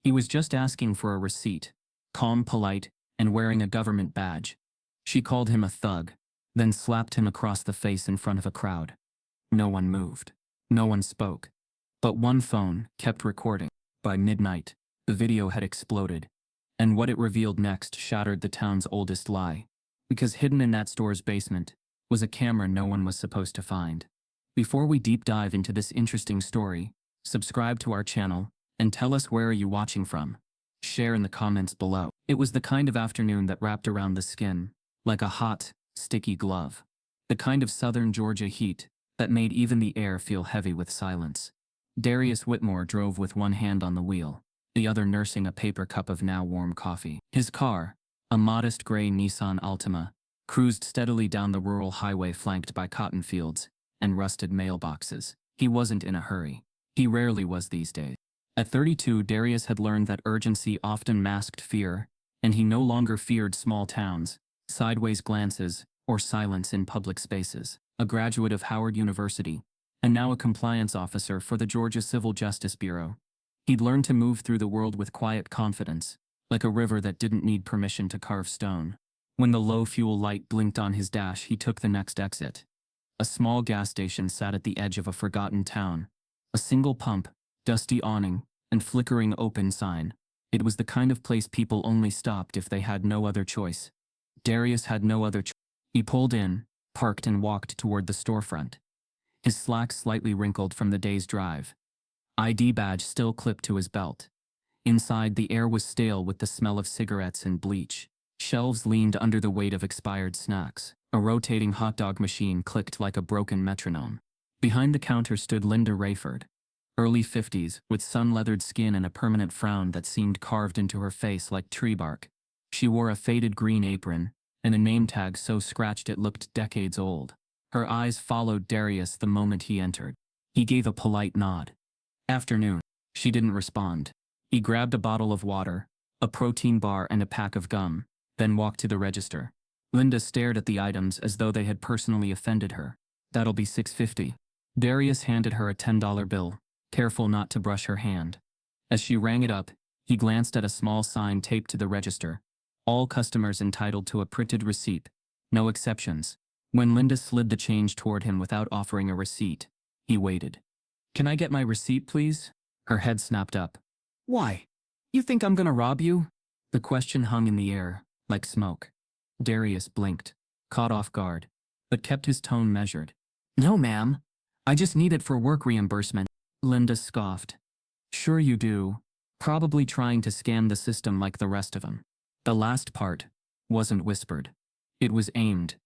He was just asking for a receipt, calm, polite, and wearing a government badge. She called him a thug, then slapped him across the face in front of a crowd. No one moved. No one spoke. But one phone kept recording. By midnight, the video had exploded, and what it revealed next shattered the town's oldest lie. Because hidden in that store's basement was a camera no one was supposed to find. Before we deep dive into this interesting story, subscribe to our channel and tell us where are you watching from. Share in the comments below. It was the kind of afternoon that wrapped around the skin, like a hot, sticky glove. The kind of southern Georgia heat that made even the air feel heavy with silence. Darius Whitmore drove with one hand on the wheel, the other nursing a paper cup of now warm coffee. His car, a modest gray Nissan Altima, cruised steadily down the rural highway flanked by cotton fields and rusted mailboxes. He wasn't in a hurry. He rarely was these days. At 32, Darius had learned that urgency often masked fear, and he no longer feared small towns, sideways glances, or silence in public spaces. A graduate of Howard University, and now a compliance officer for the Georgia Civil Justice Bureau, he'd learned to move through the world with quiet confidence, like a river that didn't need permission to carve stone. When the low fuel light blinked on his dash, he took the next exit. A small gas station sat at the edge of a forgotten town. A single pump, dusty awning, and flickering open sign. It was the kind of place people only stopped if they had no other choice. Darius had no other choice. He pulled in, parked, and walked toward the storefront. His slacks slightly wrinkled from the day's drive. ID badge still clipped to his belt. Inside, the air was stale with the smell of cigarettes and bleach. Shelves leaned under the weight of expired snacks. A rotating hot dog machine clicked like a broken metronome. Behind the counter stood Linda Rayford, early 50s, with sun-leathered skin and a permanent frown that seemed carved into her face like tree bark. She wore a faded green apron, and a name tag so scratched it looked decades old. Her eyes followed Darius the moment he entered. He gave a polite nod. Afternoon. She didn't respond. He grabbed a bottle of water, a protein bar, and a pack of gum, then walked to the register. Linda stared at the items as though they had personally offended her. "That'll be $6.50. Darius handed her a $10 bill, careful not to brush her hand. As she rang it up, he glanced at a small sign taped to the register. All customers entitled to a printed receipt. No exceptions. When Linda slid the change toward him without offering a receipt, he waited. "Can I get my receipt, please?" Her head snapped up. "Why? You think I'm gonna rob you?" The question hung in the air, like smoke. Darius blinked, caught off guard, but kept his tone measured. "No, ma'am. I just need it for work reimbursement." Linda scoffed. "Sure you do. Probably trying to scam the system like the rest of them." The last part wasn't whispered. It was aimed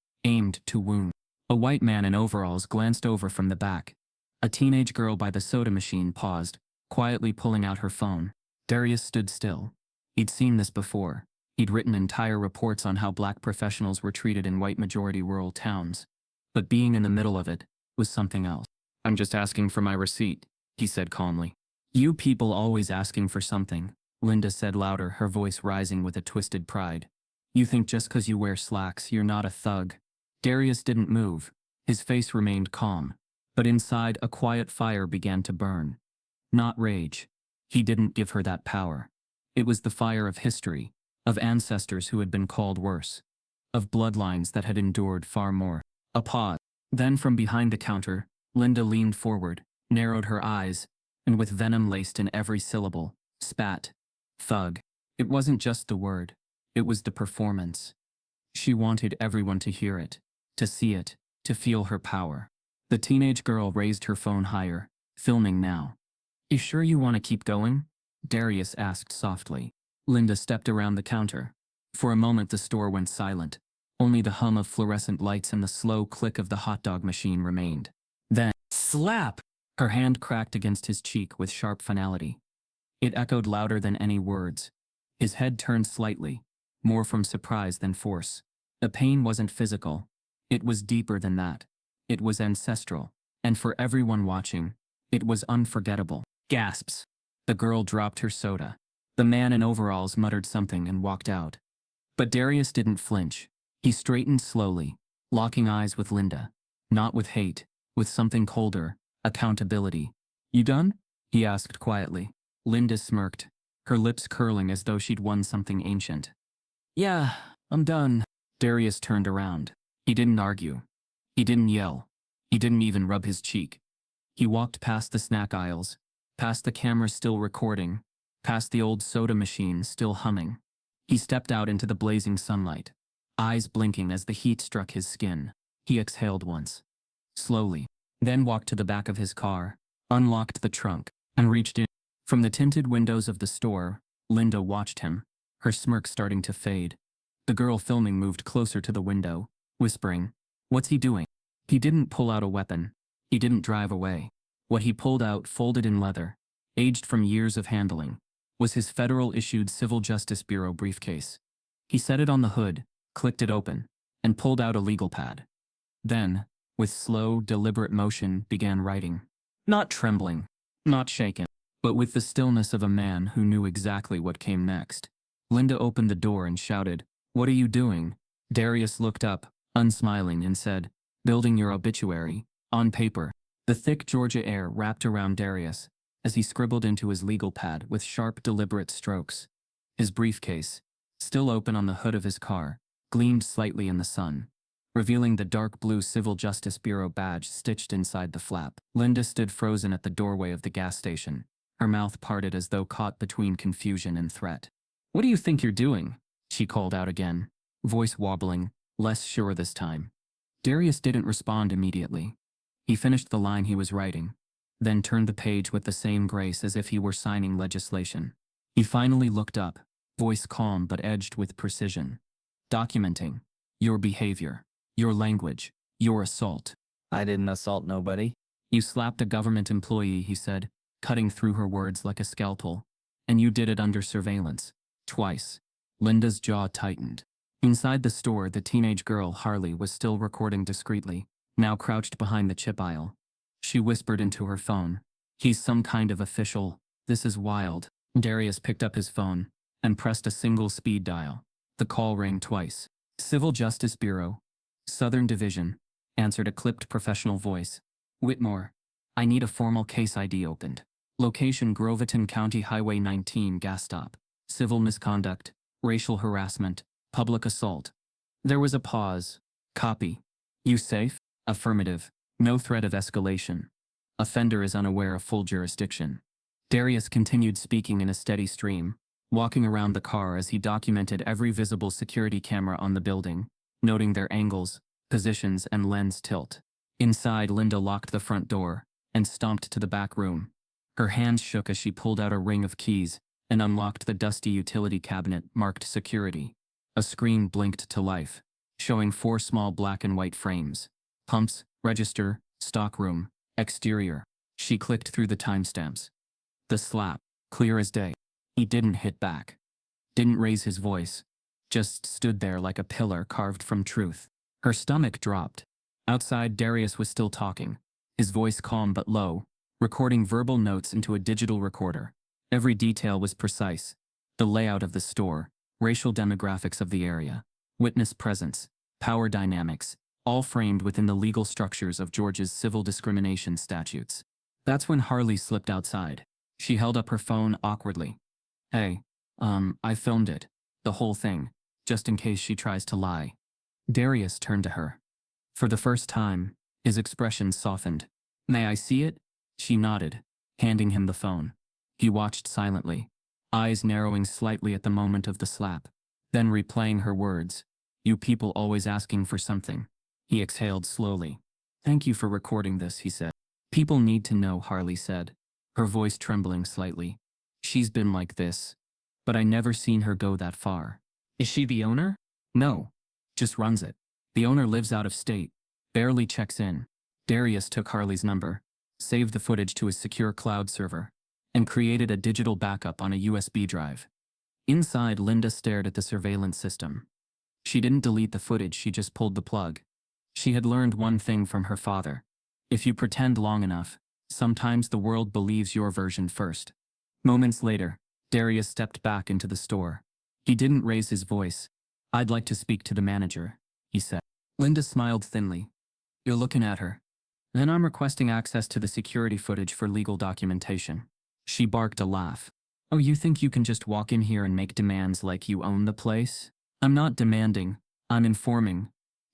to wound. A white man in overalls glanced over from the back. A teenage girl by the soda machine paused, quietly pulling out her phone. Darius stood still. He'd seen this before. He'd written entire reports on how black professionals were treated in white-majority rural towns. But being in the middle of it was something else. "I'm just asking for my receipt," he said calmly. "You people always asking for something," Linda said louder, her voice rising with a twisted pride. "You think just 'cause you wear slacks, you're not a thug." Darius didn't move. His face remained calm. But inside, a quiet fire began to burn. Not rage. He didn't give her that power. It was the fire of history, of ancestors who had been called worse, of bloodlines that had endured far more. A pause. Then from behind the counter, Linda leaned forward, narrowed her eyes, and with venom laced in every syllable, spat. "Thug." It wasn't just the word. It was the performance. She wanted everyone to hear it, to see it, to feel her power. The teenage girl raised her phone higher, filming now. "You sure you want to keep going?" Darius asked softly. Linda stepped around the counter. For a moment the store went silent. Only the hum of fluorescent lights and the slow click of the hot dog machine remained. Then, slap! Her hand cracked against his cheek with sharp finality. It echoed louder than any words. His head turned slightly, more from surprise than force. The pain wasn't physical. It was deeper than that. It was ancestral, and for everyone watching, it was unforgettable. Gasps. The girl dropped her soda. The man in overalls muttered something and walked out. But Darius didn't flinch. He straightened slowly, locking eyes with Linda. Not with hate, with something colder, accountability. "You done?" he asked quietly. Linda smirked. her lips curling as though she'd won something ancient. "Yeah, I'm done." Darius turned around. He didn't argue. He didn't yell. He didn't even rub his cheek. He walked past the snack aisles, past the camera still recording, past the old soda machine still humming. He stepped out into the blazing sunlight, eyes blinking as the heat struck his skin. He exhaled once, slowly, then walked to the back of his car, unlocked the trunk, and reached in. From the tinted windows of the store, Linda watched him, her smirk starting to fade. The girl filming moved closer to the window, whispering, "What's he doing?" He didn't pull out a weapon. He didn't drive away. What he pulled out, folded in leather, aged from years of handling, was his federal-issued Civil Justice Bureau briefcase. He set it on the hood, clicked it open, and pulled out a legal pad. Then, with slow, deliberate motion, began writing. Not trembling, not shaken, but with the stillness of a man who knew exactly what came next. Linda opened the door and shouted, "What are you doing?" Darius looked up, unsmiling, and said, "Building your obituary, on paper." The thick Georgia air wrapped around Darius as he scribbled into his legal pad with sharp, deliberate strokes. His briefcase, still open on the hood of his car, gleamed slightly in the sun, revealing the dark blue Civil Justice Bureau badge stitched inside the flap. Linda stood frozen at the doorway of the gas station, her mouth parted as though caught between confusion and threat. "What do you think you're doing?" she called out again, voice wobbling, less sure this time. Darius didn't respond immediately. He finished the line he was writing, then turned the page with the same grace as if he were signing legislation. He finally looked up, voice calm but edged with precision. "Documenting your behavior, your language, your assault." I didn't assault nobody. "You slapped a government employee," he said, cutting through her words like a scalpel. "And you did it under surveillance. Twice." Linda's jaw tightened. Inside the store, the teenage girl, Harley, was still recording discreetly, now crouched behind the chip aisle. She whispered into her phone, "He's some kind of official. This is wild." Darius picked up his phone and pressed a single speed dial. The call rang twice. "Civil Justice Bureau, Southern Division," answered a clipped professional voice. "Whitmore, I need a formal case ID opened. Location: Groveton County Highway 19 gas stop. Civil misconduct, racial harassment, public assault." There was a pause. "Copy. You safe?" "Affirmative. No threat of escalation. Offender is unaware of full jurisdiction." Darius continued speaking in a steady stream, walking around the car as he documented every visible security camera on the building, noting their angles, positions, and lens tilt. Inside, Linda locked the front door and stomped to the back room. Her hands shook as she pulled out a ring of keys and unlocked the dusty utility cabinet marked security. A screen blinked to life, showing 4 small black and white frames. Pumps, register, stockroom, exterior. She clicked through the timestamps. The slap, clear as day. He didn't hit back. Didn't raise his voice. Just stood there like a pillar carved from truth. Her stomach dropped. Outside, Darius was still talking, his voice calm but low, recording verbal notes into a digital recorder. Every detail was precise. The layout of the store, racial demographics of the area, witness presence, power dynamics, all framed within the legal structures of Georgia's civil discrimination statutes. That's when Harley slipped outside. She held up her phone awkwardly. "Hey, I filmed it. The whole thing, just in case she tries to lie." Darius turned to her. For the first time, his expression softened. "May I see it?" She nodded, handing him the phone. He watched silently, eyes narrowing slightly at the moment of the slap, then replaying her words. "You people always asking for something." He exhaled slowly. "Thank you for recording this," he said. "People need to know," Harley said, her voice trembling slightly. "She's been like this, but I never seen her go that far." "Is she the owner?" "No, just runs it. The owner lives out of state, barely checks in." Darius took Harley's number, saved the footage to his secure cloud server, and created a digital backup on a USB drive. Inside, Linda stared at the surveillance system. She didn't delete the footage, she just pulled the plug. She had learned one thing from her father. If you pretend long enough, sometimes the world believes your version first. Moments later, Darius stepped back into the store. He didn't raise his voice. "I'd like to speak to the manager," he said. Linda smiled thinly. "You're looking at her. Then I'm requesting access to the security footage for legal documentation." She barked a laugh. Oh, you think you can just walk in here and make demands like you own the place? I'm not demanding, I'm informing.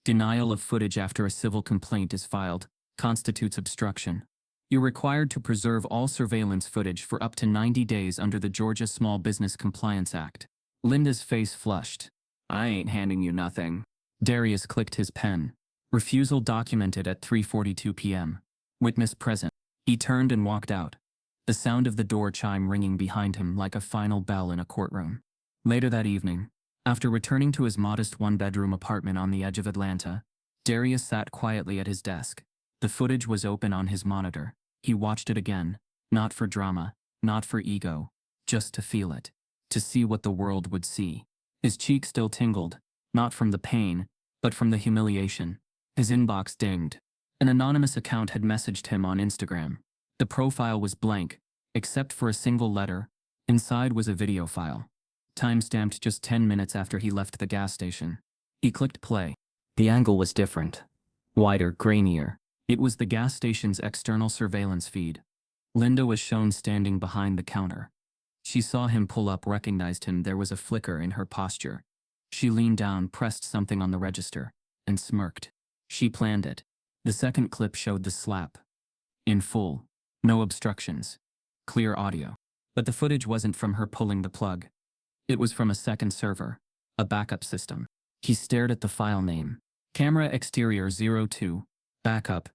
Denial of footage after a civil complaint is filed constitutes obstruction. You're required to preserve all surveillance footage for up to 90 days under the Georgia Small Business Compliance Act. Linda's face flushed. I ain't handing you nothing. Darius clicked his pen. Refusal documented at 3:42 p.m. Witness present. He turned and walked out, the sound of the door chime ringing behind him like a final bell in a courtroom. Later that evening, after returning to his modest one-bedroom apartment on the edge of Atlanta, Darius sat quietly at his desk. The footage was open on his monitor. He watched it again, not for drama, not for ego, just to feel it, to see what the world would see. His cheek still tingled, not from the pain, but from the humiliation. His inbox dinged. An anonymous account had messaged him on Instagram. The profile was blank, except for a single letter. Inside was a video file, time-stamped just 10 minutes after he left the gas station. He clicked play. The angle was different. Wider, grainier. It was the gas station's external surveillance feed. Linda was shown standing behind the counter. She saw him pull up, recognized him. There was a flicker in her posture. She leaned down, pressed something on the register, and smirked. She planned it. The second clip showed the slap. In full. No obstructions. Clear audio. But the footage wasn't from her pulling the plug. It was from a second server. A backup system. He stared at the file name. Camera exterior 02. Backup.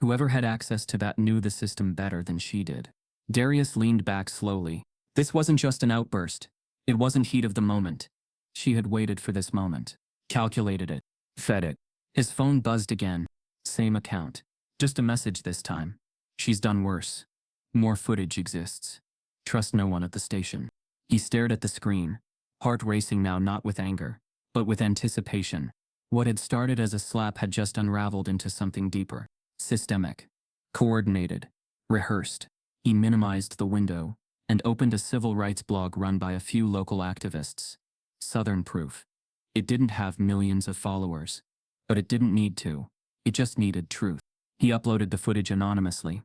Whoever had access to that knew the system better than she did. Darius leaned back slowly. This wasn't just an outburst. It wasn't heat of the moment. She had waited for this moment. Calculated it. Fed it. His phone buzzed again. Same account. Just a message this time. She's done worse. More footage exists. Trust no one at the station. He stared at the screen, heart racing now, not with anger, but with anticipation. What had started as a slap had just unraveled into something deeper. Systemic. Coordinated. Rehearsed. He minimized the window and opened a civil rights blog run by a few local activists. Southern Proof. It didn't have millions of followers, but it didn't need to. It just needed truth. He uploaded the footage anonymously.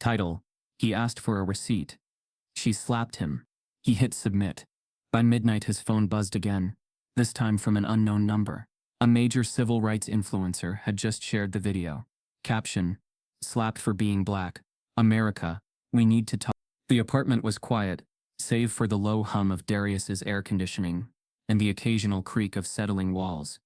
Title: he asked for a receipt. She slapped him. He hit submit. By midnight his phone buzzed again, this time from an unknown number. A major civil rights influencer had just shared the video. Caption: slapped for being black. America, we need to talk. The apartment was quiet, save for the low hum of Darius's air conditioning and the occasional creak of settling walls.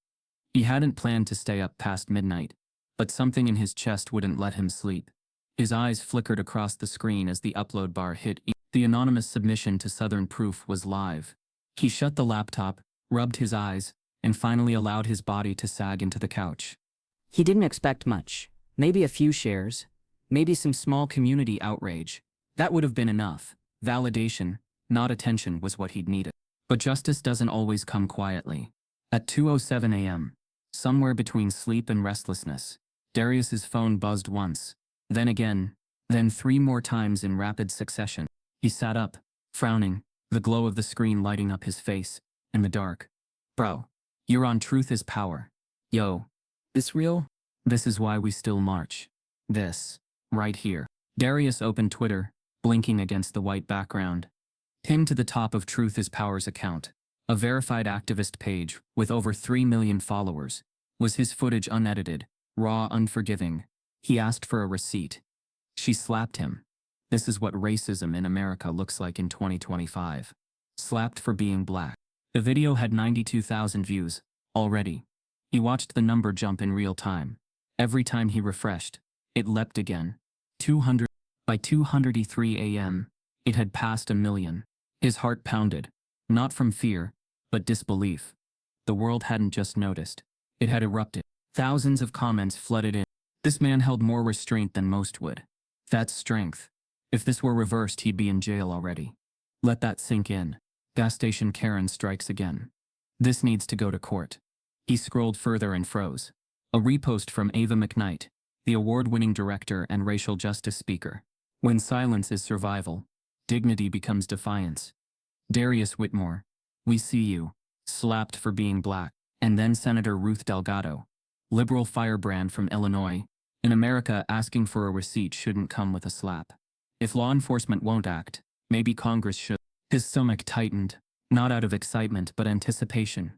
He hadn't planned to stay up past midnight, but something in his chest wouldn't let him sleep. His eyes flickered across the screen as the upload bar hit. The anonymous submission to Southern Proof was live. He shut the laptop, rubbed his eyes, and finally allowed his body to sag into the couch. He didn't expect much. Maybe a few shares. Maybe some small community outrage. That would have been enough. Validation, not attention, was what he'd needed. But justice doesn't always come quietly. At 2:07 a.m., somewhere between sleep and restlessness, Darius's phone buzzed once, then again, then 3 more times in rapid succession. He sat up, frowning, the glow of the screen lighting up his face, in the dark. Bro, you're on Truth is Power. Yo, this real? This is why we still march. This, right here. Darius opened Twitter, blinking against the white background. Pinned to the top of Truth is Power's account, a verified activist page with over 3 million followers, was his footage, unedited, raw, unforgiving. He asked for a receipt. She slapped him. This is what racism in America looks like in 2025. Slapped for being black. The video had 92,000 views already. He watched the number jump in real time. Every time he refreshed, it leapt again. 200. By 2:03 a.m., it had passed 1 million. His heart pounded, not from fear, but disbelief. The world hadn't just noticed. It had erupted. Thousands of comments flooded in. This man held more restraint than most would. That's strength. If this were reversed, he'd be in jail already. Let that sink in. Gas station Karen strikes again. This needs to go to court. He scrolled further and froze. A repost from Ava McKnight, the award-winning director and racial justice speaker. When silence is survival, dignity becomes defiance. Darius Whitmore, we see you. Slapped for being black. And then Senator Ruth Delgado, liberal firebrand from Illinois. In America, asking for a receipt shouldn't come with a slap. If law enforcement won't act, maybe Congress should. His stomach tightened, not out of excitement but anticipation,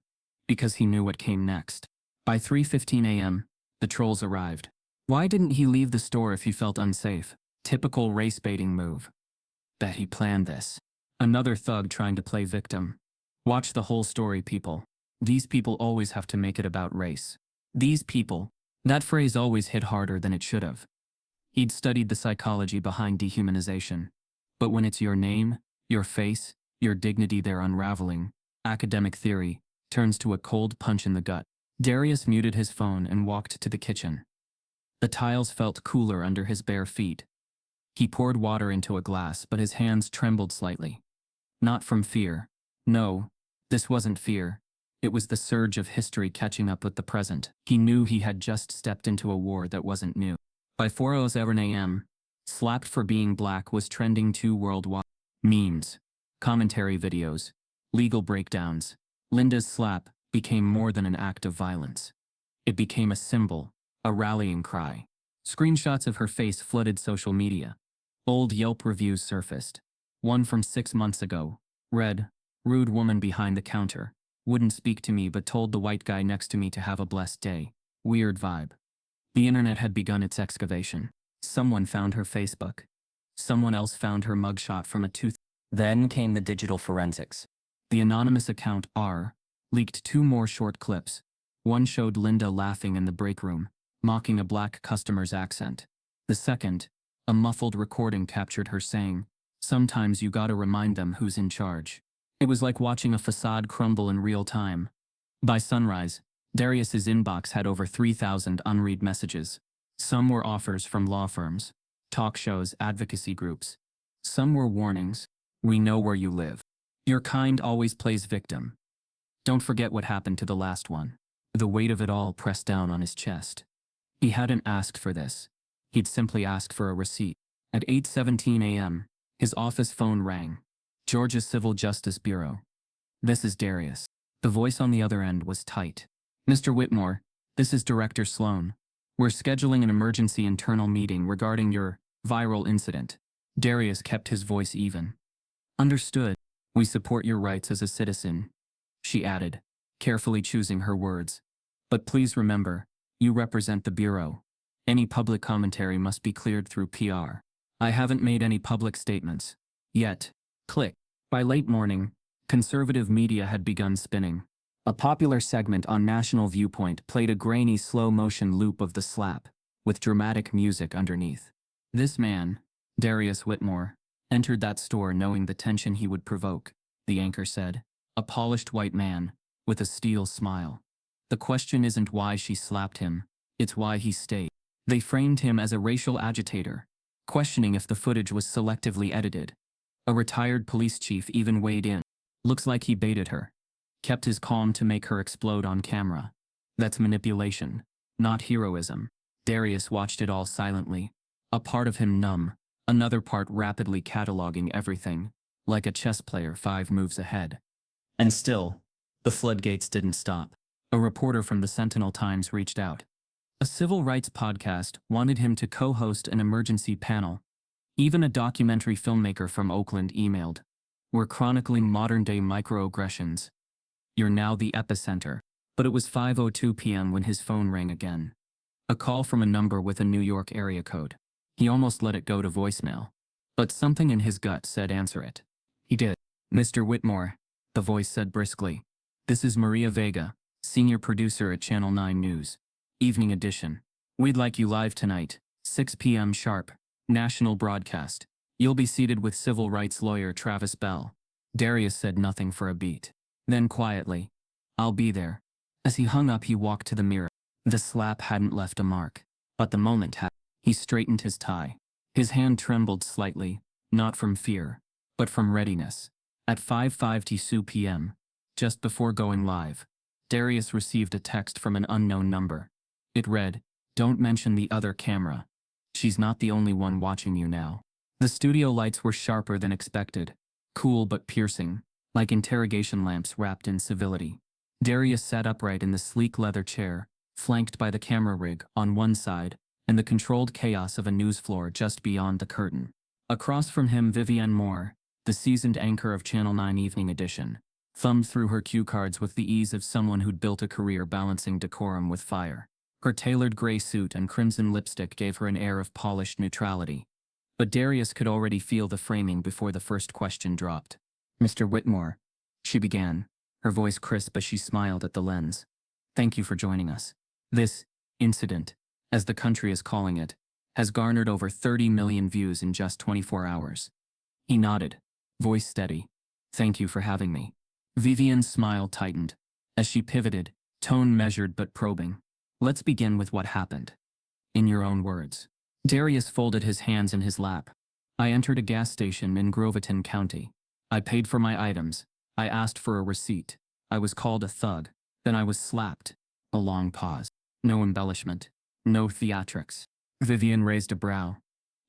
because he knew what came next. By 3:15 a.m., the trolls arrived. Why didn't he leave the store if he felt unsafe? Typical race-baiting move. Bet he planned this. Another thug trying to play victim. Watch the whole story, people. These people always have to make it about race. These people. That phrase always hit harder than it should have. He'd studied the psychology behind dehumanization. But when it's your name, your face, your dignity they're unraveling, academic theory turns to a cold punch in the gut. Darius muted his phone and walked to the kitchen. The tiles felt cooler under his bare feet. He poured water into a glass, but his hands trembled slightly. Not from fear. No, this wasn't fear. It was the surge of history catching up with the present. He knew he had just stepped into a war that wasn't new. By 4:07 a.m., Slapped for Being Black was trending too worldwide. Memes, commentary videos, legal breakdowns. Linda's slap became more than an act of violence. It became a symbol, a rallying cry. Screenshots of her face flooded social media. Old Yelp reviews surfaced. One from 6 months ago read, "Rude woman behind the counter. Wouldn't speak to me but told the white guy next to me to have a blessed day. Weird vibe." The internet had begun its excavation. Someone found her Facebook. Someone else found her mugshot from a tooth. Then came the digital forensics. The anonymous account R leaked 2 more short clips. One showed Linda laughing in the break room, mocking a black customer's accent. The second, a muffled recording, captured her saying, "Sometimes you gotta remind them who's in charge." It was like watching a facade crumble in real time. By sunrise, Darius's inbox had over 3,000 unread messages. Some were offers from law firms, talk shows, advocacy groups. Some were warnings. "We know where you live. Your kind always plays victim. Don't forget what happened to the last one." The weight of it all pressed down on his chest. He hadn't asked for this. He'd simply asked for a receipt. At 8:17 a.m., his office phone rang. Georgia Civil Justice Bureau. "This is Darius." The voice on the other end was tight. "Mr. Whitmore, this is Director Sloan. We're scheduling an emergency internal meeting regarding your viral incident." Darius kept his voice even. "Understood. We support your rights as a citizen," she added, carefully choosing her words. "But please remember, you represent the Bureau. Any public commentary must be cleared through PR. I haven't made any public statements. Yet." Click. By late morning, conservative media had begun spinning. A popular segment on National Viewpoint played a grainy slow-motion loop of the slap, with dramatic music underneath. This man, Darius Whitmore, entered that store knowing the tension he would provoke, the anchor said. A polished white man, with a steel smile. The question isn't why she slapped him, it's why he stayed. They framed him as a racial agitator, questioning if the footage was selectively edited. A retired police chief even weighed in. Looks like he baited her. Kept his calm to make her explode on camera. That's manipulation, not heroism. Darius watched it all silently. A part of him numb, another part rapidly cataloging everything, like a chess player 5 moves ahead. And still, the floodgates didn't stop. A reporter from the Sentinel-Times reached out. A civil rights podcast wanted him to co-host an emergency panel. Even a documentary filmmaker from Oakland emailed. "We're chronicling modern-day microaggressions. You're now the epicenter." But it was 5:02 p.m. when his phone rang again. A call from a number with a New York area code. He almost let it go to voicemail. But something in his gut said answer it. He did. "Mr. Whitmore," the voice said briskly. "This is Maria Vega, senior producer at Channel 9 News. Evening edition. We'd like you live tonight, 6 p.m. sharp. National broadcast. You'll be seated with civil rights lawyer Travis Bell." Darius said nothing for a beat. Then quietly, "I'll be there." As he hung up, he walked to the mirror. The slap hadn't left a mark, but the moment had. He straightened his tie. His hand trembled slightly, not from fear, but from readiness. At 5:52 p.m., just before going live, Darius received a text from an unknown number. It read, "Don't mention the other camera. She's not the only one watching you now." The studio lights were sharper than expected, cool but piercing, like interrogation lamps wrapped in civility. Darius sat upright in the sleek leather chair, flanked by the camera rig on one side and the controlled chaos of a news floor just beyond the curtain. Across from him, Vivienne Moore, the seasoned anchor of Channel 9 Evening Edition, thumbed through her cue cards with the ease of someone who'd built a career balancing decorum with fire. Her tailored gray suit and crimson lipstick gave her an air of polished neutrality. But Darius could already feel the framing before the first question dropped. "Mr. Whitmore," she began, her voice crisp as she smiled at the lens. "Thank you for joining us. This incident, as the country is calling it, has garnered over 30 million views in just 24 hours. He nodded, voice steady. "Thank you for having me." Vivian's smile tightened. As she pivoted, tone measured but probing. "Let's begin with what happened. In your own words." Darius folded his hands in his lap. "I entered a gas station in Groveton County. I paid for my items. I asked for a receipt. I was called a thug. Then I was slapped." A long pause. No embellishment. No theatrics. Vivian raised a brow.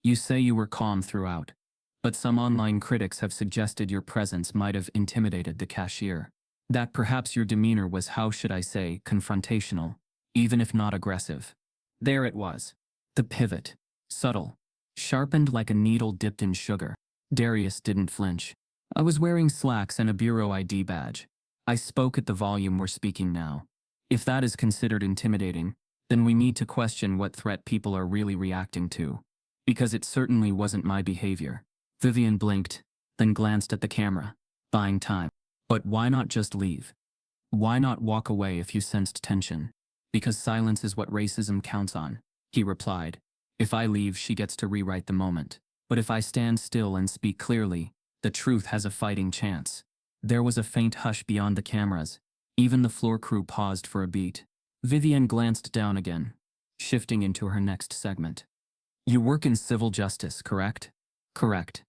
"You say you were calm throughout. But some online critics have suggested your presence might have intimidated the cashier. That perhaps your demeanor was, how should I say, confrontational, even if not aggressive." There it was. The pivot. Subtle. Sharpened like a needle dipped in sugar. Darius didn't flinch. "I was wearing slacks and a bureau ID badge. I spoke at the volume we're speaking now. If that is considered intimidating, then we need to question what threat people are really reacting to. Because it certainly wasn't my behavior." Vivian blinked, then glanced at the camera, buying time. "But why not just leave? Why not walk away if you sensed tension?" "Because silence is what racism counts on," he replied. "If I leave, she gets to rewrite the moment. But if I stand still and speak clearly, the truth has a fighting chance." There was a faint hush beyond the cameras. Even the floor crew paused for a beat. Vivian glanced down again, shifting into her next segment. "You work in civil justice, correct?" "Correct.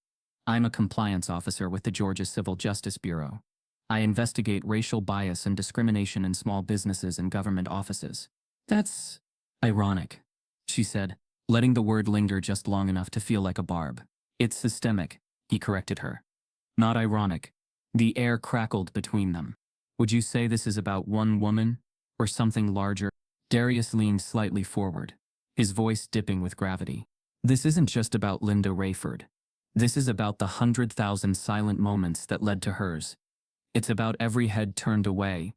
I'm a compliance officer with the Georgia Civil Justice Bureau. I investigate racial bias and discrimination in small businesses and government offices." "That's ironic," she said, letting the word linger just long enough to feel like a barb. "It's systemic," he corrected her. "Not ironic." The air crackled between them. "Would you say this is about one woman, or something larger?" Darius leaned slightly forward, his voice dipping with gravity. "This isn't just about Linda Rayford. This is about the 100,000 silent moments that led to hers. It's about every head turned away,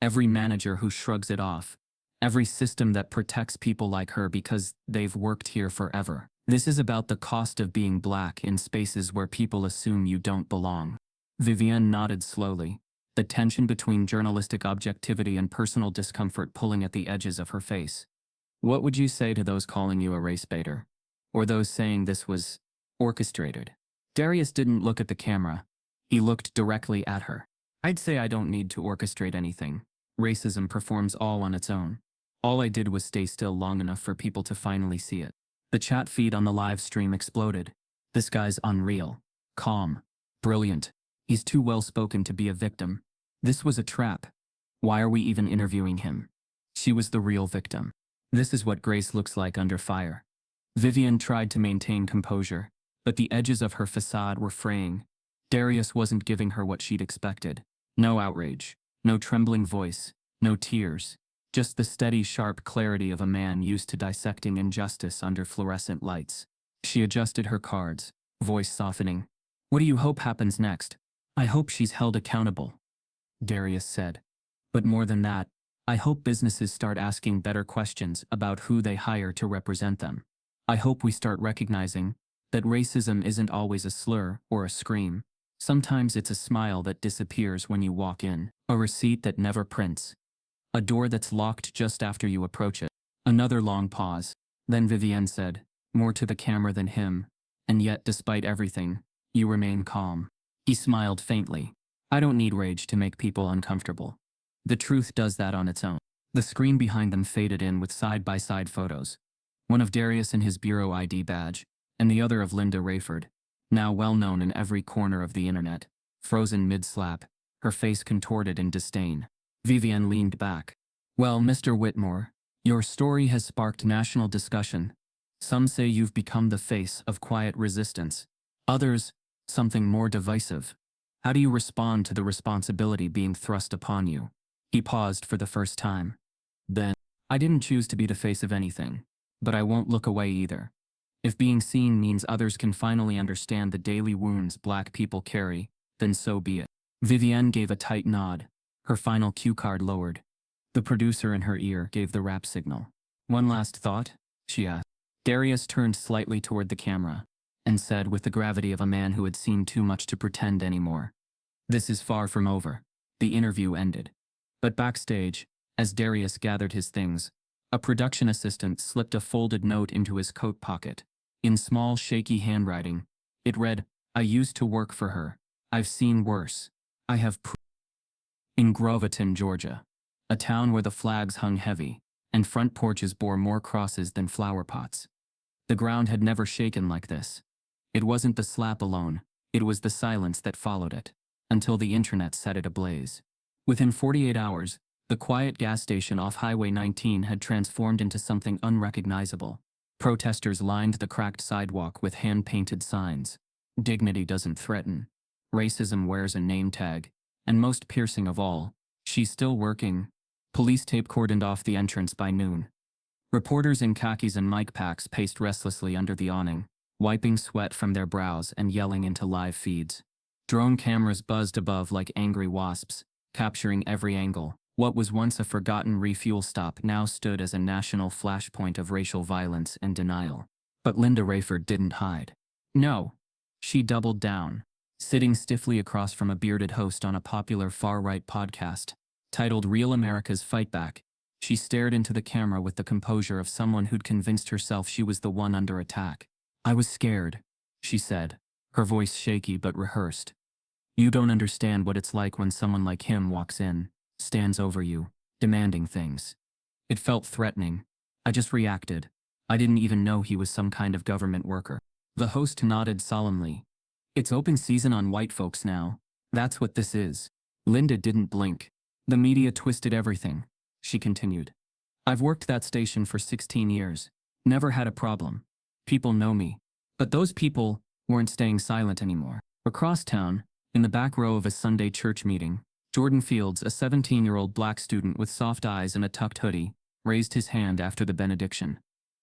every manager who shrugs it off, every system that protects people like her because they've worked here forever. This is about the cost of being black in spaces where people assume you don't belong." Vivian nodded slowly, the tension between journalistic objectivity and personal discomfort pulling at the edges of her face. "What would you say to those calling you a race baiter? Or those saying this was orchestrated?" Darius didn't look at the camera. He looked directly at her. "I'd say I don't need to orchestrate anything. Racism performs all on its own. All I did was stay still long enough for people to finally see it." The chat feed on the live stream exploded. "This guy's unreal. Calm. Brilliant. He's too well-spoken to be a victim. This was a trap. Why are we even interviewing him? She was the real victim. This is what grace looks like under fire." Vivian tried to maintain composure, but the edges of her facade were fraying. Darius wasn't giving her what she'd expected. No outrage, no trembling voice, no tears. Just the steady, sharp clarity of a man used to dissecting injustice under fluorescent lights. She adjusted her cards, voice softening. "What do you hope happens next?" "I hope she's held accountable," Darius said. "But more than that, I hope businesses start asking better questions about who they hire to represent them. I hope we start recognizing that racism isn't always a slur or a scream. Sometimes it's a smile that disappears when you walk in, a receipt that never prints, a door that's locked just after you approach it." Another long pause. Then Vivienne said, more to the camera than him, "And yet, despite everything, you remain calm." He smiled faintly. "I don't need rage to make people uncomfortable. The truth does that on its own." The screen behind them faded in with side-by-side photos. One of Darius in his bureau ID badge, and the other of Linda Rayford, now well known in every corner of the internet, frozen mid-slap, her face contorted in disdain. Vivian leaned back. "Well, Mr. Whitmore, your story has sparked national discussion. Some say you've become the face of quiet resistance. Others, something more divisive. How do you respond to the responsibility being thrust upon you?" He paused for the first time. Then, "I didn't choose to be the face of anything, but I won't look away either. If being seen means others can finally understand the daily wounds black people carry, then so be it. Vivienne gave a tight nod, her final cue card lowered. The producer in her ear gave the rap signal. One last thought? She asked. Darius turned slightly toward the camera and said with the gravity of a man who had seen too much to pretend anymore. This is far from over. The interview ended. But backstage, as Darius gathered his things, a production assistant slipped a folded note into his coat pocket. In small, shaky handwriting, it read, I used to work for her. I've seen worse. I have in Groveton, Georgia, a town where the flags hung heavy, and front porches bore more crosses than flower pots. The ground had never shaken like this. It wasn't the slap alone, it was the silence that followed it, until the internet set it ablaze. Within 48 hours, the quiet gas station off Highway 19 had transformed into something unrecognizable. Protesters lined the cracked sidewalk with hand-painted signs. Dignity doesn't threaten. Racism wears a name tag. And most piercing of all, she's still working. Police tape cordoned off the entrance by noon. Reporters in khakis and mic packs paced restlessly under the awning, wiping sweat from their brows and yelling into live feeds. Drone cameras buzzed above like angry wasps, capturing every angle. What was once a forgotten refuel stop now stood as a national flashpoint of racial violence and denial. But Linda Rayford didn't hide. No. She doubled down, sitting stiffly across from a bearded host on a popular far-right podcast, titled Real America's Fight Back. She stared into the camera with the composure of someone who'd convinced herself she was the one under attack. I was scared, she said, her voice shaky but rehearsed. You don't understand what it's like when someone like him walks in, stands over you, demanding things. It felt threatening. I just reacted. I didn't even know he was some kind of government worker. The host nodded solemnly. It's open season on white folks now. That's what this is. Linda didn't blink. The media twisted everything, she continued. I've worked that station for 16 years. Never had a problem. People know me. But those people weren't staying silent anymore. Across town, in the back row of a Sunday church meeting, Jordan Fields, a 17-year-old black student with soft eyes and a tucked hoodie, raised his hand after the benediction.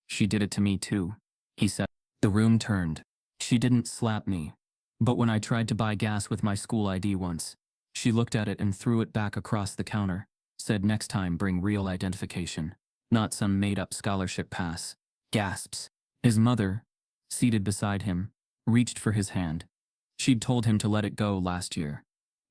She did it to me too, he said. The room turned. She didn't slap me. But when I tried to buy gas with my school ID once, she looked at it and threw it back across the counter, said next time bring real identification, not some made-up scholarship pass. Gasps. His mother, seated beside him, reached for his hand. She'd told him to let it go last year.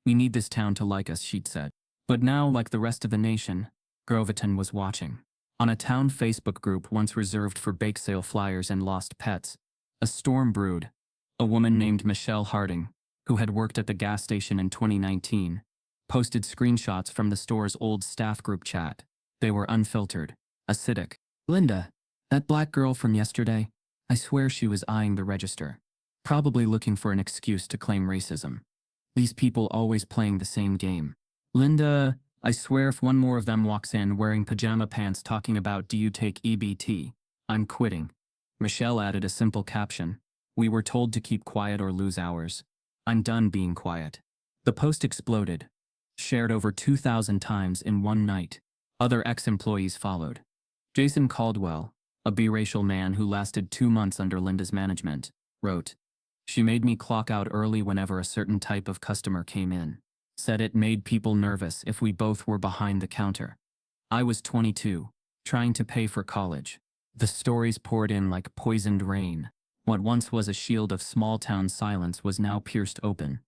We need this town to like us, she'd said. But now, like the rest of the nation, Groveton was watching. On a town Facebook group once reserved for bake sale flyers and lost pets, a storm brewed. A woman named Michelle Harding, who had worked at the gas station in 2019, posted screenshots from the store's old staff group chat. They were unfiltered, acidic. Linda, that black girl from yesterday, I swear she was eyeing the register, probably looking for an excuse to claim racism. These people always playing the same game. Linda, I swear if one more of them walks in wearing pajama pants talking about do you take EBT, I'm quitting. Michelle added a simple caption. We were told to keep quiet or lose ours. I'm done being quiet. The post exploded, shared over 2,000 times in one night. Other ex-employees followed. Jason Caldwell, a biracial man who lasted 2 months under Linda's management, wrote, She made me clock out early whenever a certain type of customer came in. Said it made people nervous if we both were behind the counter. I was 22, trying to pay for college. The stories poured in like poisoned rain. What once was a shield of small-town silence was now pierced open.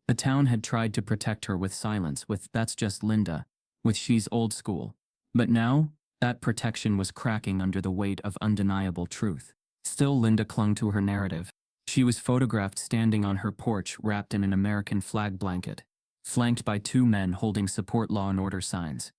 The town had tried to protect her with silence, with that's just Linda, with she's old school. But now, that protection was cracking under the weight of undeniable truth. Still, Linda clung to her narrative. She was photographed standing on her porch wrapped in an American flag blanket, flanked by 2 men holding support law and order signs.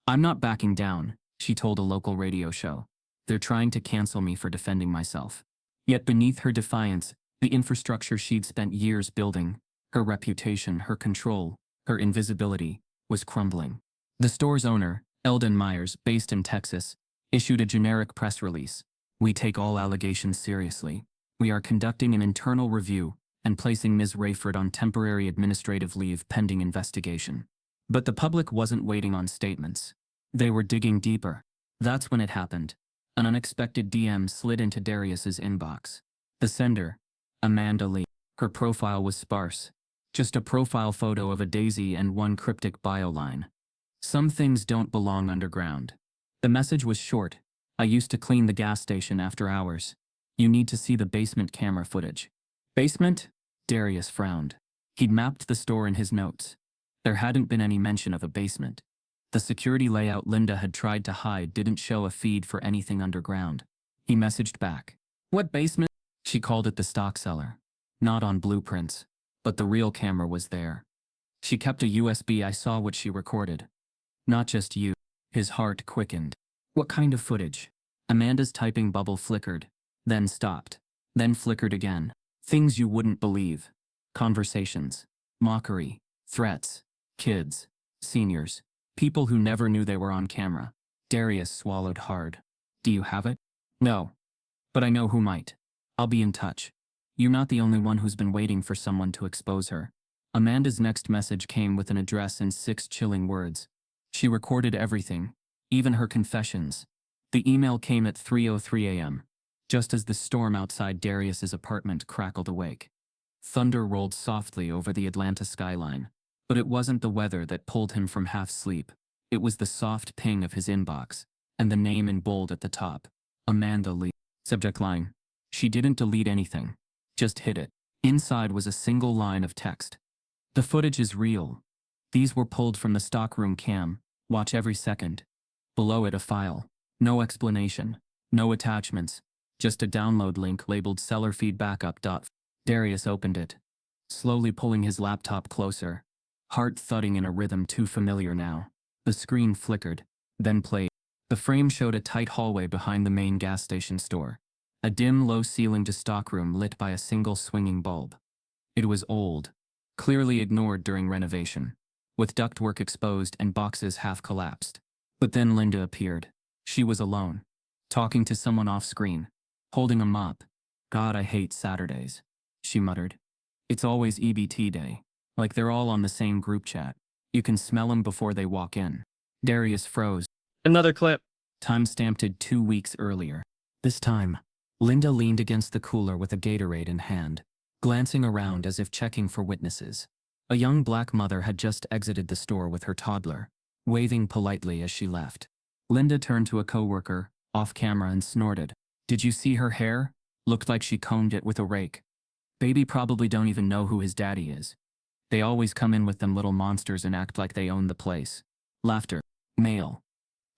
I'm not backing down, she told a local radio show. They're trying to cancel me for defending myself. Yet beneath her defiance, the infrastructure she'd spent years building, her reputation, her control, her invisibility, was crumbling. The store's owner, Eldon Myers, based in Texas, issued a generic press release. We take all allegations seriously. We are conducting an internal review and placing Ms. Rayford on temporary administrative leave pending investigation. But the public wasn't waiting on statements. They were digging deeper. That's when it happened. An unexpected DM slid into Darius's inbox. The sender, Amanda Lee. Her profile was sparse. Just a profile photo of a daisy and one cryptic bio line. Some things don't belong underground. The message was short. I used to clean the gas station after hours. You need to see the basement camera footage. Basement? Darius frowned. He'd mapped the store in his notes. There hadn't been any mention of a basement. The security layout Linda had tried to hide didn't show a feed for anything underground. He messaged back. What basement? She called it the stock cellar. Not on blueprints, but the real camera was there. She kept a USB. I saw what she recorded. Not just you. His heart quickened. What kind of footage? Amanda's typing bubble flickered, then stopped, then flickered again. Things you wouldn't believe. Conversations. Mockery. Threats. Kids. Seniors. People who never knew they were on camera. Darius swallowed hard. Do you have it? No. But I know who might. I'll be in touch. You're not the only one who's been waiting for someone to expose her. Amanda's next message came with an address and 6 chilling words. She recorded everything, even her confessions. The email came at 3:03 a.m., just as the storm outside Darius's apartment crackled awake. Thunder rolled softly over the Atlanta skyline, but it wasn't the weather that pulled him from half sleep. It was the soft ping of his inbox, and the name in bold at the top. Amanda Lee. Subject line. She didn't delete anything, just hid it. Inside was a single line of text. The footage is real. These were pulled from the stockroom cam. Watch every second. Below it a file. No explanation. No attachments. Just a download link labeled seller feed backup. Darius opened it, slowly pulling his laptop closer, heart thudding in a rhythm too familiar now. The screen flickered, then played. The frame showed a tight hallway behind the main gas station store. A dim, low-ceilinged stockroom lit by a single swinging bulb. It was old, clearly ignored during renovation, with ductwork exposed and boxes half collapsed. But then Linda appeared. She was alone, talking to someone off-screen, holding a mop. God, I hate Saturdays, she muttered. It's always EBT day, like they're all on the same group chat. You can smell them before they walk in. Darius froze. Another clip. Time-stamped 2 weeks earlier. This time, Linda leaned against the cooler with a Gatorade in hand, glancing around as if checking for witnesses. A young black mother had just exited the store with her toddler, waving politely as she left. Linda turned to a coworker, off-camera, and snorted. Did you see her hair? Looked like she combed it with a rake. Baby probably don't even know who his daddy is. They always come in with them little monsters and act like they own the place. Laughter. Male.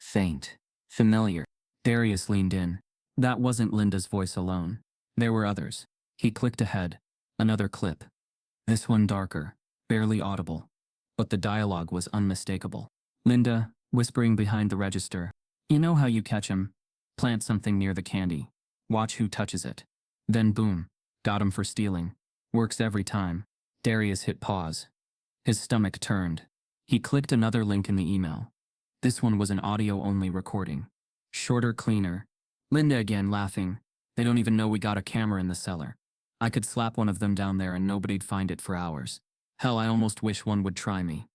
Faint. Familiar. Darius leaned in. That wasn't Linda's voice alone. There were others. He clicked ahead. Another clip. This one darker, barely audible. But the dialogue was unmistakable. Linda, whispering behind the register. You know how you catch 'em? Plant something near the candy. Watch who touches it. Then boom. Got him for stealing. Works every time. Darius hit pause. His stomach turned. He clicked another link in the email. This one was an audio-only recording. Shorter, cleaner. Linda again, laughing. They don't even know we got a camera in the cellar. I could slap one of them down there and nobody'd find it for hours. Hell, I almost wish one would try me.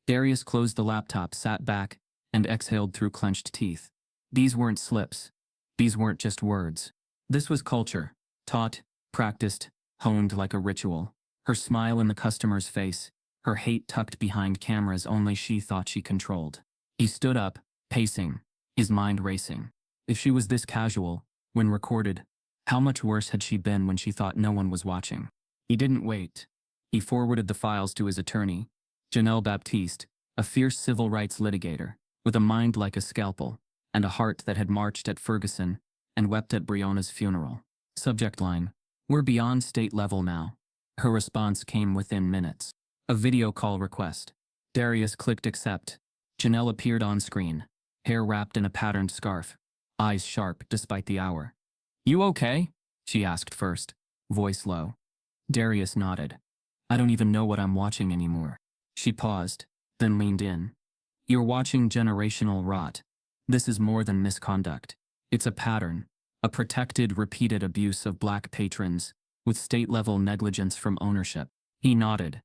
Darius closed the laptop, sat back, and exhaled through clenched teeth. These weren't slips. These weren't just words. This was culture. Taught, practiced, honed like a ritual. Her smile in the customer's face, her hate tucked behind cameras only she thought she controlled. He stood up, pacing, his mind racing. If she was this casual, when recorded, how much worse had she been when she thought no one was watching? He didn't wait. He forwarded the files to his attorney, Janelle Baptiste, a fierce civil rights litigator, with a mind like a scalpel, and a heart that had marched at Ferguson and wept at Breonna's funeral. Subject line. We're beyond state level now. Her response came within minutes. A video call request. Darius clicked accept. Janelle appeared on screen, hair wrapped in a patterned scarf, eyes sharp despite the hour. You okay? She asked first, voice low. Darius nodded. I don't even know what I'm watching anymore. She paused, then leaned in. You're watching generational rot. This is more than misconduct. It's a pattern, a protected, repeated abuse of black patrons, with state-level negligence from ownership. He nodded.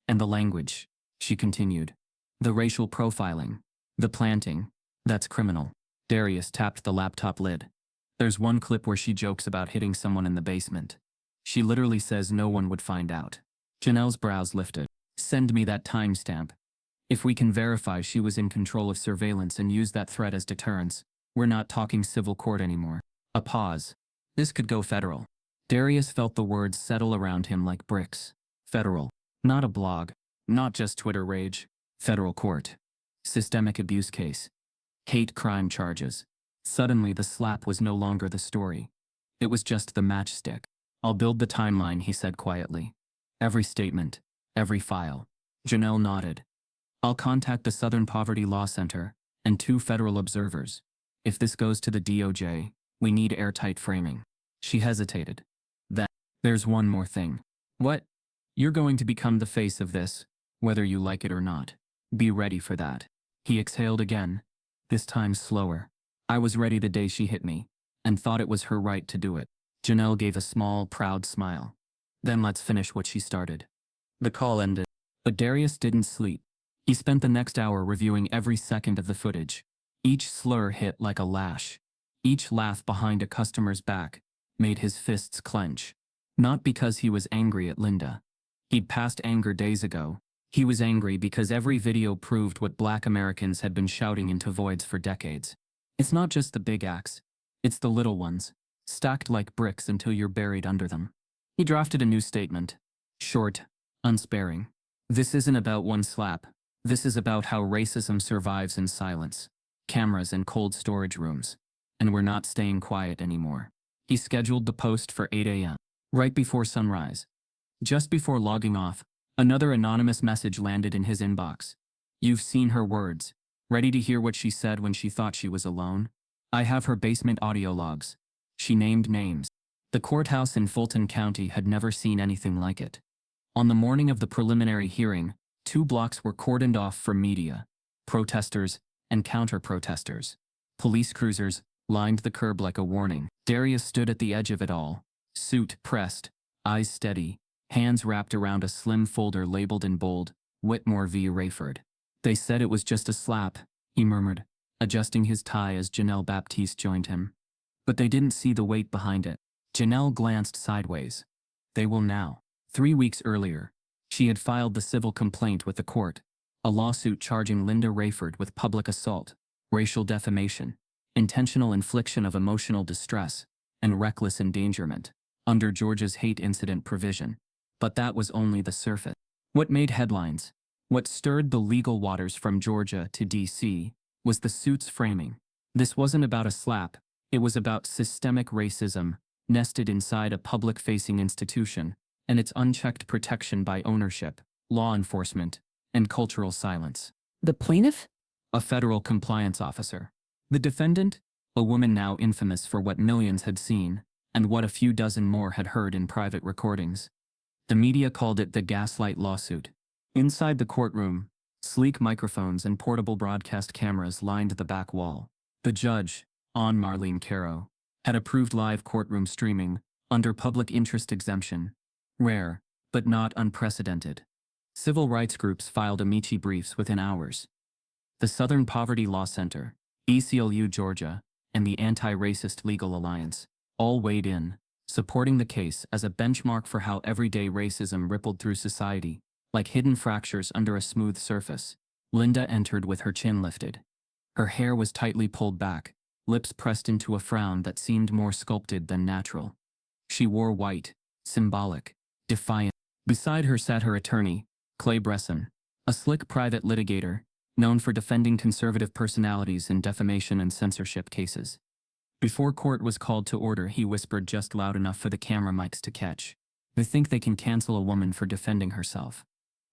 And the language, she continued. The racial profiling, the planting, that's criminal. Darius tapped the laptop lid. There's one clip where she jokes about hitting someone in the basement. She literally says no one would find out. Janelle's brows lifted. Send me that timestamp. If we can verify she was in control of surveillance and use that threat as deterrence, we're not talking civil court anymore. A pause. This could go federal. Darius felt the words settle around him like bricks. Federal. Not a blog. Not just Twitter rage. Federal court. Systemic abuse case. Hate crime charges. Suddenly the slap was no longer the story. It was just the matchstick. I'll build the timeline, he said quietly. Every statement. Every file. Janelle nodded. I'll contact the Southern Poverty Law Center and 2 federal observers. If this goes to the DOJ, we need airtight framing. She hesitated. Then, there's one more thing. What? You're going to become the face of this, whether you like it or not. Be ready for that. He exhaled again, this time slower. I was ready the day she hit me, and thought it was her right to do it. Janelle gave a small, proud smile. Then let's finish what she started. The call ended. But Darius didn't sleep. He spent the next hour reviewing every second of the footage. Each slur hit like a lash. Each laugh behind a customer's back made his fists clench. Not because he was angry at Linda. He'd passed anger days ago. He was angry because every video proved what Black Americans had been shouting into voids for decades. It's not just the big acts. It's the little ones, stacked like bricks until you're buried under them. He drafted a new statement. Short, unsparing. This isn't about one slap. This is about how racism survives in silence. Cameras and cold storage rooms. And we're not staying quiet anymore. He scheduled the post for 8 a.m. right before sunrise. Just before logging off, another anonymous message landed in his inbox. You've seen her words. Ready to hear what she said when she thought she was alone? I have her basement audio logs. She named names. The courthouse in Fulton County had never seen anything like it. On the morning of the preliminary hearing, 2 blocks were cordoned off from media. Protesters and counter-protesters. Police cruisers lined the curb like a warning. Darius stood at the edge of it all, suit pressed, eyes steady, hands wrapped around a slim folder labeled in bold, Whitmore v. Rayford. They said it was just a slap, he murmured, adjusting his tie as Janelle Baptiste joined him. But they didn't see the weight behind it. Janelle glanced sideways. They will now. 3 weeks earlier, she had filed the civil complaint with the court, a lawsuit charging Linda Rayford with public assault, racial defamation, intentional infliction of emotional distress, and reckless endangerment, under Georgia's hate incident provision. But that was only the surface. What made headlines, what stirred the legal waters from Georgia to D.C., was the suit's framing. This wasn't about a slap, it was about systemic racism, nested inside a public-facing institution, and its unchecked protection by ownership, law enforcement, and cultural silence. The plaintiff? A federal compliance officer. The defendant? A woman now infamous for what millions had seen, and what a few dozen more had heard in private recordings. The media called it the gaslight lawsuit. Inside the courtroom, sleek microphones and portable broadcast cameras lined the back wall. The judge, Ann Marlene Caro, had approved live courtroom streaming under public interest exemption. Rare, but not unprecedented. Civil rights groups filed amici briefs within hours. The Southern Poverty Law Center, ACLU Georgia, and the Anti-Racist Legal Alliance all weighed in, supporting the case as a benchmark for how everyday racism rippled through society, like hidden fractures under a smooth surface. Linda entered with her chin lifted. Her hair was tightly pulled back, lips pressed into a frown that seemed more sculpted than natural. She wore white, symbolic, defiant. Beside her sat her attorney, Clay Bresson, a slick private litigator, known for defending conservative personalities in defamation and censorship cases. Before court was called to order, he whispered just loud enough for the camera mics to catch. They think they can cancel a woman for defending herself.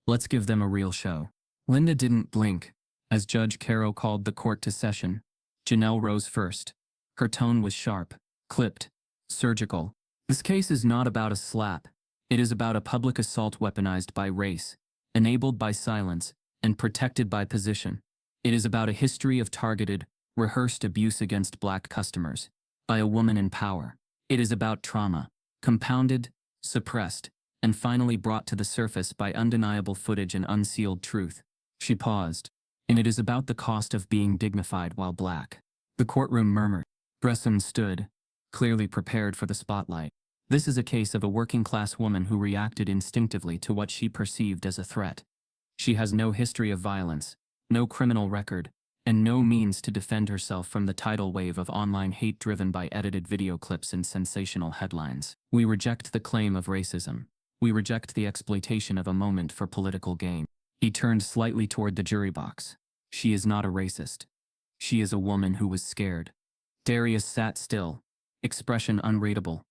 Let's give them a real show. Linda didn't blink. As Judge Caro called the court to session, Janelle rose first. Her tone was sharp, clipped, surgical. This case is not about a slap. It is about a public assault weaponized by race, enabled by silence, and protected by position. It is about a history of targeted, rehearsed abuse against Black customers, by a woman in power. It is about trauma, compounded, suppressed, and finally brought to the surface by undeniable footage and unsealed truth. She paused. And it is about the cost of being dignified while Black. The courtroom murmured. Bresson stood, clearly prepared for the spotlight. This is a case of a working-class woman who reacted instinctively to what she perceived as a threat. She has no history of violence, no criminal record, and no means to defend herself from the tidal wave of online hate driven by edited video clips and sensational headlines. We reject the claim of racism. We reject the exploitation of a moment for political gain. He turned slightly toward the jury box. She is not a racist. She is a woman who was scared. Darius sat still, expression unreadable.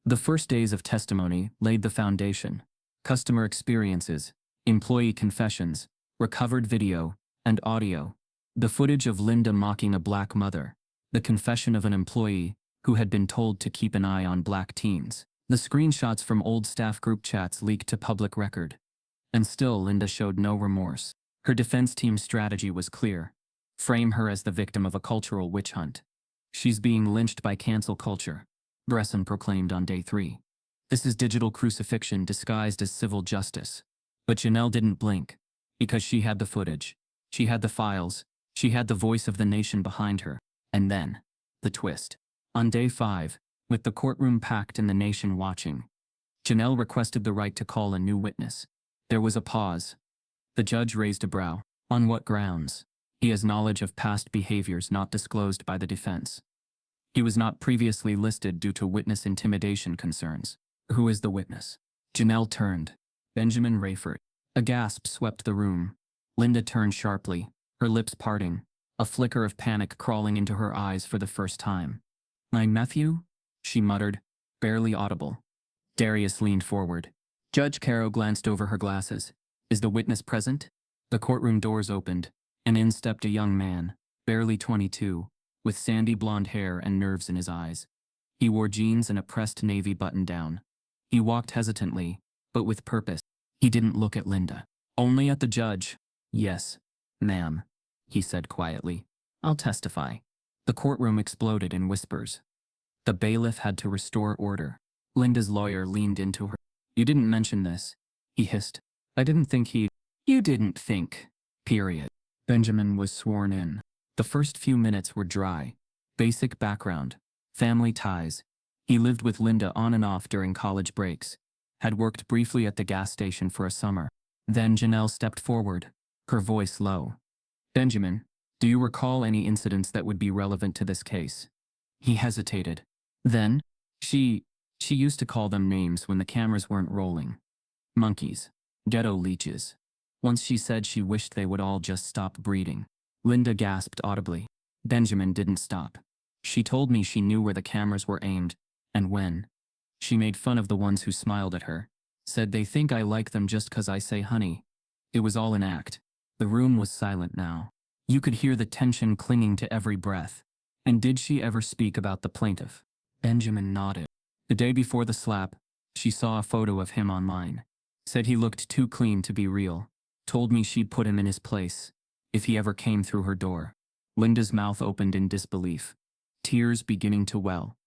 The first days of testimony laid the foundation. Customer experiences, employee confessions, recovered video, and audio. The footage of Linda mocking a black mother. The confession of an employee who had been told to keep an eye on black teens. The screenshots from old staff group chats leaked to public record. And still Linda showed no remorse. Her defense team's strategy was clear. Frame her as the victim of a cultural witch hunt. She's being lynched by cancel culture, Bresson proclaimed on day 3. This is digital crucifixion disguised as civil justice. But Janelle didn't blink. Because she had the footage. She had the files. She had the voice of the nation behind her. And then, the twist. On day 5, with the courtroom packed and the nation watching, Janelle requested the right to call a new witness. There was a pause. The judge raised a brow. On what grounds? He has knowledge of past behaviors not disclosed by the defense. He was not previously listed due to witness intimidation concerns. Who is the witness? Janelle turned. Benjamin Rayford. A gasp swept the room. Linda turned sharply, her lips parting, a flicker of panic crawling into her eyes for the first time. My nephew? She muttered, barely audible. Darius leaned forward. Judge Caro glanced over her glasses. Is the witness present? The courtroom doors opened, and in stepped a young man, barely 22, with sandy blonde hair and nerves in his eyes. He wore jeans and a pressed navy button-down. He walked hesitantly, but with purpose. He didn't look at Linda. Only at the judge. Yes, ma'am, he said quietly. I'll testify. The courtroom exploded in whispers. The bailiff had to restore order. Linda's lawyer leaned into her. You didn't mention this, he hissed. I didn't think he'd. You didn't think. Period. Benjamin was sworn in. The first few minutes were dry. Basic background. Family ties. He lived with Linda on and off during college breaks. Had worked briefly at the gas station for a summer. Then Janelle stepped forward, her voice low. Benjamin, do you recall any incidents that would be relevant to this case? He hesitated. Then, she used to call them names when the cameras weren't rolling. Monkeys. Ghetto leeches. Once she said she wished they would all just stop breeding. Linda gasped audibly. Benjamin didn't stop. She told me she knew where the cameras were aimed, and when. She made fun of the ones who smiled at her. Said they think I like them just 'cause I say honey. It was all an act. The room was silent now. You could hear the tension clinging to every breath. And did she ever speak about the plaintiff? Benjamin nodded. The day before the slap, she saw a photo of him online. Said he looked too clean to be real. Told me she'd put him in his place, if he ever came through her door. Linda's mouth opened in disbelief, tears beginning to well.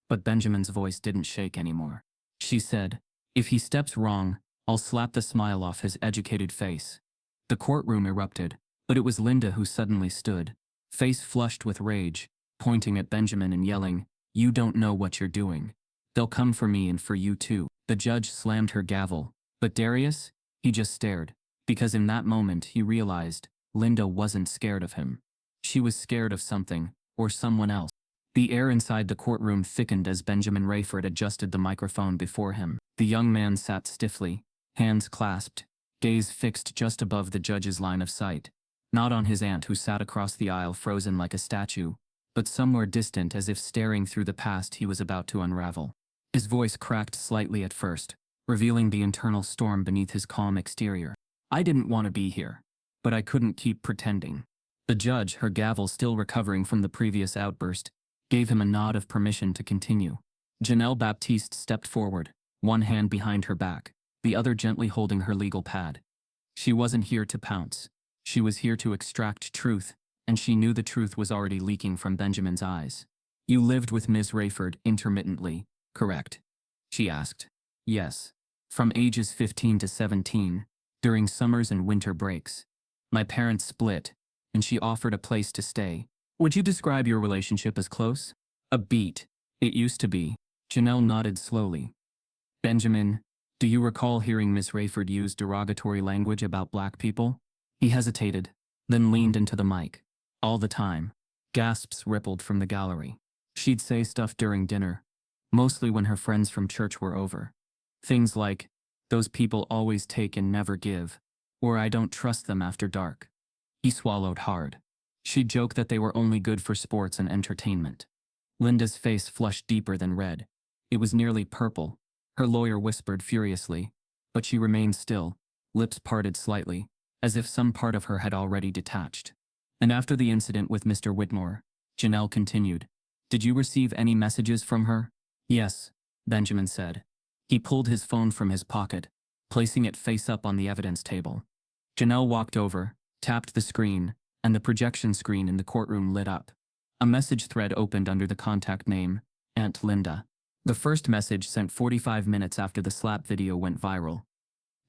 But Benjamin's voice didn't shake anymore. She said, if he steps wrong, I'll slap the smile off his educated face. The courtroom erupted, but it was Linda who suddenly stood, face flushed with rage, pointing at Benjamin and yelling, you don't know what you're doing. They'll come for me and for you too. The judge slammed her gavel, but Darius, he just stared, because in that moment he realized Linda wasn't scared of him. She was scared of something, or someone else. The air inside the courtroom thickened as Benjamin Rayford adjusted the microphone before him. The young man sat stiffly, hands clasped, gaze fixed just above the judge's line of sight. Not on his aunt who sat across the aisle frozen like a statue, but somewhere distant as if staring through the past he was about to unravel. His voice cracked slightly at first, revealing the internal storm beneath his calm exterior. I didn't want to be here, but I couldn't keep pretending. The judge, her gavel still recovering from the previous outburst, gave him a nod of permission to continue. Janelle Baptiste stepped forward, one hand behind her back, the other gently holding her legal pad. She wasn't here to pounce. She was here to extract truth, and she knew the truth was already leaking from Benjamin's eyes. You lived with Ms. Rayford intermittently, correct? She asked. Yes. From ages 15 to 17, during summers and winter breaks. My parents split, and she offered a place to stay. Would you describe your relationship as close? A beat. It used to be. Janelle nodded slowly. Benjamin, do you recall hearing Miss Rayford use derogatory language about black people? He hesitated, then leaned into the mic. All the time. Gasps rippled from the gallery. She'd say stuff during dinner, mostly when her friends from church were over. Things like, those people always take and never give, or I don't trust them after dark. He swallowed hard. She'd joke that they were only good for sports and entertainment. Linda's face flushed deeper than red. It was nearly purple. Her lawyer whispered furiously, but she remained still, lips parted slightly, as if some part of her had already detached. And after the incident with Mr. Whitmore, Janelle continued, did you receive any messages from her? Yes, Benjamin said. He pulled his phone from his pocket, placing it face up on the evidence table. Janelle walked over, tapped the screen, and the projection screen in the courtroom lit up. A message thread opened under the contact name, Aunt Linda. The first message sent 45 minutes after the slap video went viral.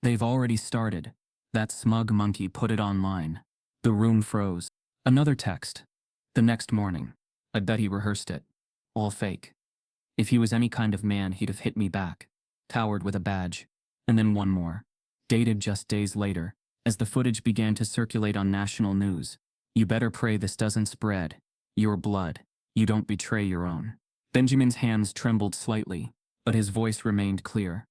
They've already started. That smug monkey put it online. The room froze. Another text. The next morning. I bet he rehearsed it. All fake. If he was any kind of man, he'd have hit me back. Towered with a badge. And then one more. Dated just days later, as the footage began to circulate on national news. You better pray this doesn't spread. Your blood. You don't betray your own. Benjamin's hands trembled slightly, but his voice remained clear.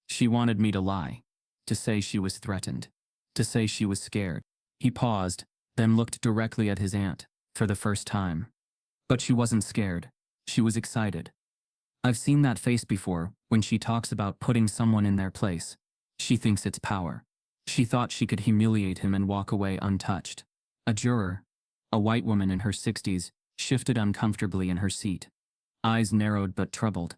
She wanted me to lie. To say she was threatened. To say she was scared. He paused, then looked directly at his aunt, for the first time. But she wasn't scared. She was excited. I've seen that face before, when she talks about putting someone in their place. She thinks it's power. She thought she could humiliate him and walk away untouched. A juror, a white woman in her 60s, shifted uncomfortably in her seat. Eyes narrowed but troubled.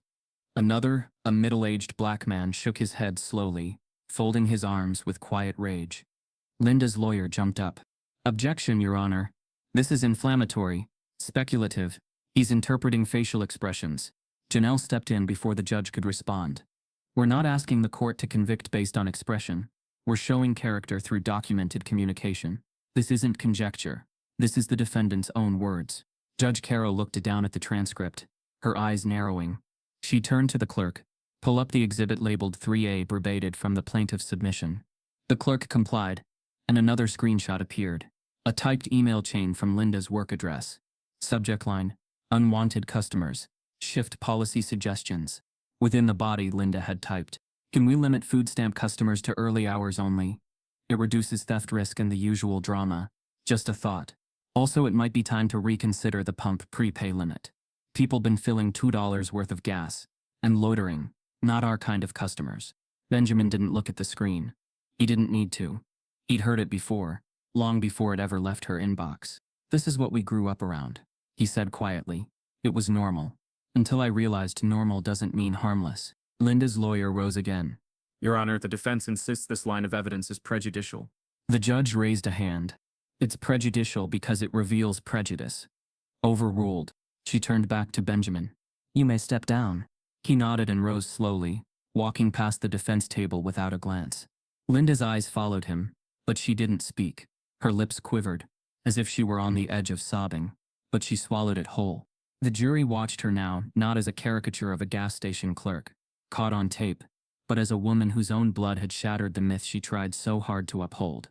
Another, a middle-aged black man, shook his head slowly, folding his arms with quiet rage. Linda's lawyer jumped up. Objection, Your Honor. This is inflammatory, speculative. He's interpreting facial expressions. Janelle stepped in before the judge could respond. We're not asking the court to convict based on expression. We're showing character through documented communication. This isn't conjecture. This is the defendant's own words. Judge Carroll looked down at the transcript, her eyes narrowing. She turned to the clerk. Pull up the exhibit labeled 3A verbatim from the plaintiff's submission. The clerk complied, and another screenshot appeared. A typed email chain from Linda's work address. Subject line, unwanted customers. Shift policy suggestions. Within the body, Linda had typed, can we limit food stamp customers to early hours only? It reduces theft risk and the usual drama. Just a thought. Also, it might be time to reconsider the pump prepay limit. People been filling $2 worth of gas. And loitering. Not our kind of customers. Benjamin didn't look at the screen. He didn't need to. He'd heard it before, long before it ever left her inbox. This is what we grew up around, he said quietly. It was normal. Until I realized normal doesn't mean harmless. Linda's lawyer rose again. Your Honor, the defense insists this line of evidence is prejudicial. The judge raised a hand. It's prejudicial because it reveals prejudice. Overruled. She turned back to Benjamin. You may step down. He nodded and rose slowly, walking past the defense table without a glance. Linda's eyes followed him, but she didn't speak. Her lips quivered, as if she were on the edge of sobbing, but she swallowed it whole. The jury watched her now, not as a caricature of a gas station clerk, caught on tape, but as a woman whose own blood had shattered the myth she tried so hard to uphold.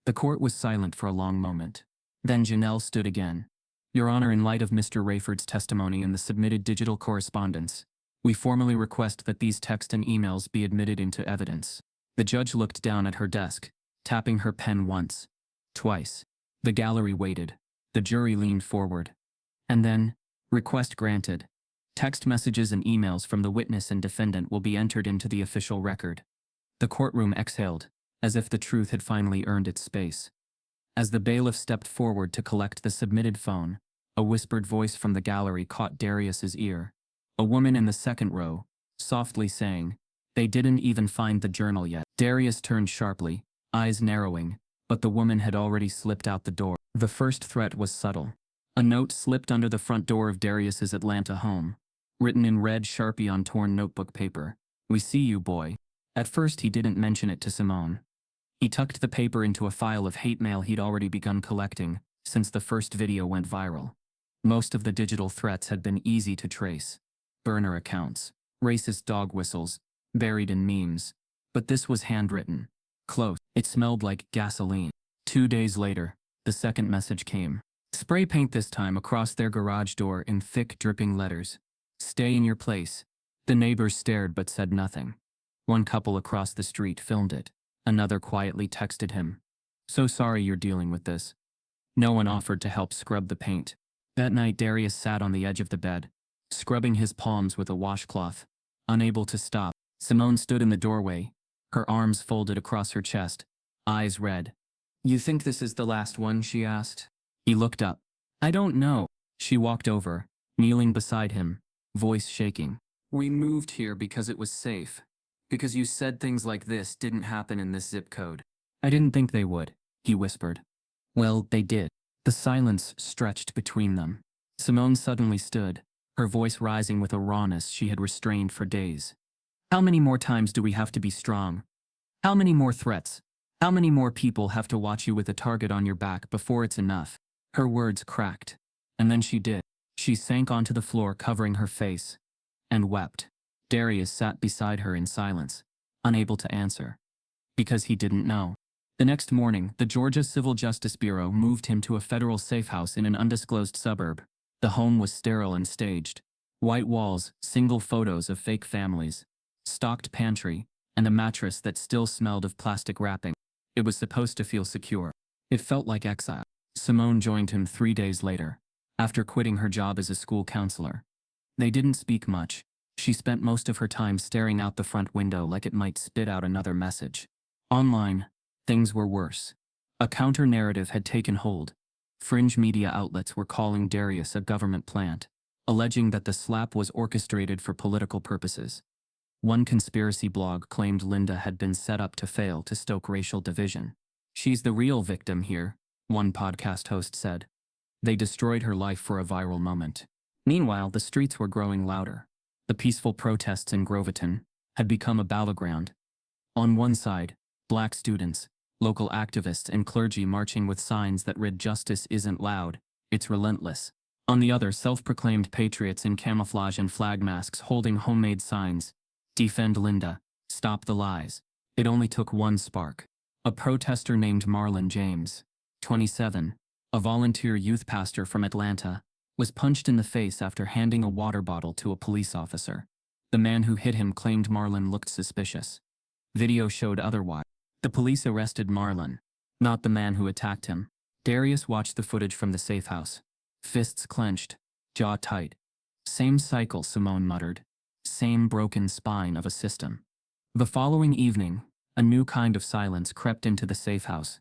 The court was silent for a long moment. Then Janelle stood again. Your Honor, in light of Mr. Rayford's testimony and the submitted digital correspondence, we formally request that these text and emails be admitted into evidence. The judge looked down at her desk, tapping her pen once, twice. The gallery waited. The jury leaned forward. And then, request granted. Text messages and emails from the witness and defendant will be entered into the official record. The courtroom exhaled, as if the truth had finally earned its space. As the bailiff stepped forward to collect the submitted phone, a whispered voice from the gallery caught Darius's ear. A woman in the second row, softly saying, they didn't even find the journal yet. Darius turned sharply, eyes narrowing, but the woman had already slipped out the door. The first threat was subtle. A note slipped under the front door of Darius's Atlanta home, written in red Sharpie on torn notebook paper. We see you, boy. At first he didn't mention it to Simone. He tucked the paper into a file of hate mail he'd already begun collecting, since the first video went viral. Most of the digital threats had been easy to trace. burner accounts, racist dog whistles, buried in memes. But this was handwritten. Close. It smelled like gasoline. 2 days later, the second message came. Spray paint this time across their garage door in thick, dripping letters. Stay in your place. The neighbors stared but said nothing. One couple across the street filmed it. Another quietly texted him. So sorry you're dealing with this. No one offered to help scrub the paint. That night Darius sat on the edge of the bed, scrubbing his palms with a washcloth. Unable to stop, Simone stood in the doorway, her arms folded across her chest, eyes red. You think this is the last one? She asked. He looked up. I don't know. She walked over, kneeling beside him, voice shaking. We moved here because it was safe. Because you said things like this didn't happen in this zip code. I didn't think they would, he whispered. Well, they did. The silence stretched between them. Simone suddenly stood, her voice rising with a rawness she had restrained for days. How many more times do we have to be strong? How many more threats? How many more people have to watch you with a target on your back before it's enough? Her words cracked. And then she did. She sank onto the floor, covering her face, and wept. Darius sat beside her in silence, unable to answer. Because he didn't know. The next morning, the Georgia Civil Justice Bureau moved him to a federal safe house in an undisclosed suburb. The home was sterile and staged. White walls, single photos of fake families, stocked pantry, and a mattress that still smelled of plastic wrapping. It was supposed to feel secure. It felt like exile. Simone joined him 3 days later, after quitting her job as a school counselor. They didn't speak much. She spent most of her time staring out the front window like it might spit out another message. Online, things were worse. A counter-narrative had taken hold. Fringe media outlets were calling Darius a government plant, alleging that the slap was orchestrated for political purposes. One conspiracy blog claimed Linda had been set up to fail to stoke racial division. She's the real victim here, one podcast host said. They destroyed her life for a viral moment. Meanwhile, the streets were growing louder. The peaceful protests in Groveton had become a battleground. On one side, black students, local activists, and clergy marching with signs that read "Justice isn't loud, it's relentless." On the other, self-proclaimed patriots in camouflage and flag masks holding homemade signs, "Defend Linda, stop the lies." It only took one spark. A protester named Marlon James, 27, a volunteer youth pastor from Atlanta, was punched in the face after handing a water bottle to a police officer. The man who hit him claimed Marlon looked suspicious. Video showed otherwise. The police arrested Marlon, not the man who attacked him. Darius watched the footage from the safe house. Fists clenched, jaw tight. Same cycle, Simone muttered. Same broken spine of a system. The following evening, a new kind of silence crept into the safe house.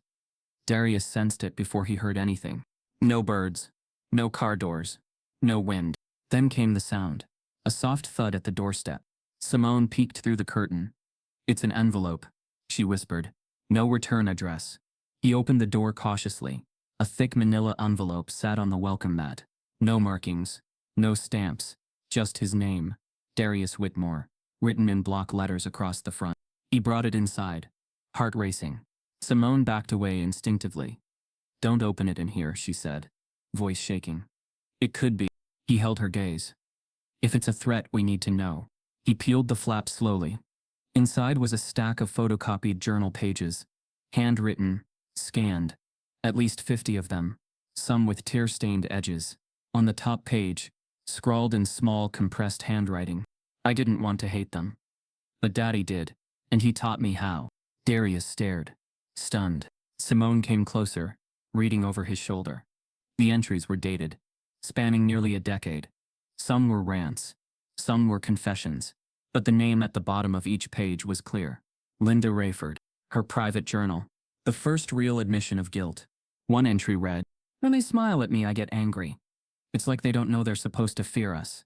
Darius sensed it before he heard anything. No birds. No car doors. No wind. Then came the sound. A soft thud at the doorstep. Simone peeked through the curtain. It's an envelope, she whispered. No return address. He opened the door cautiously. A thick manila envelope sat on the welcome mat. No markings. No stamps. Just his name, Darius Whitmore, written in block letters across the front. He brought it inside, heart racing. Simone backed away instinctively. Don't open it in here, she said, voice shaking. It could be. He held her gaze. If it's a threat, we need to know. He peeled the flap slowly. Inside was a stack of photocopied journal pages, handwritten, scanned, at least 50 of them, some with tear-stained edges. On the top page, scrawled in small, compressed handwriting, I didn't want to hate them. But Daddy did, and he taught me how. Darius stared, stunned. Simone came closer, reading over his shoulder. The entries were dated, spanning nearly a decade. Some were rants, some were confessions, but the name at the bottom of each page was clear. Linda Rayford, her private journal, the first real admission of guilt. One entry read, "When they smile at me, I get angry. It's like they don't know they're supposed to fear us.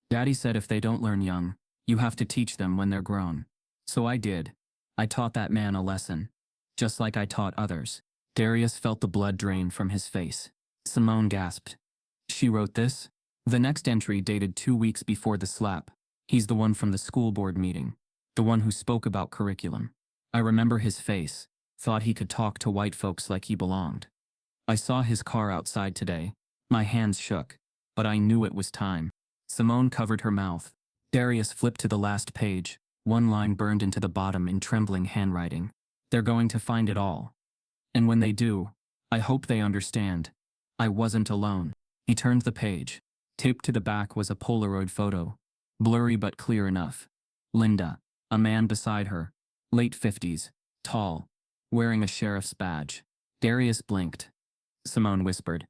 Daddy said if they don't learn young, you have to teach them when they're grown. So I did. I taught that man a lesson, just like I taught others." Darius felt the blood drain from his face. Simone gasped. She wrote this? The next entry dated 2 weeks before the slap. He's the one from the school board meeting. The one who spoke about curriculum. I remember his face. Thought he could talk to white folks like he belonged. I saw his car outside today. My hands shook, but I knew it was time. Simone covered her mouth, Darius flipped to the last page, one line burned into the bottom in trembling handwriting. They're going to find it all. And when they do, I hope they understand. I wasn't alone. He turned the page. Taped to the back was a Polaroid photo. Blurry but clear enough. Linda, a man beside her, late 50s, tall, wearing a sheriff's badge. Darius blinked. Simone whispered,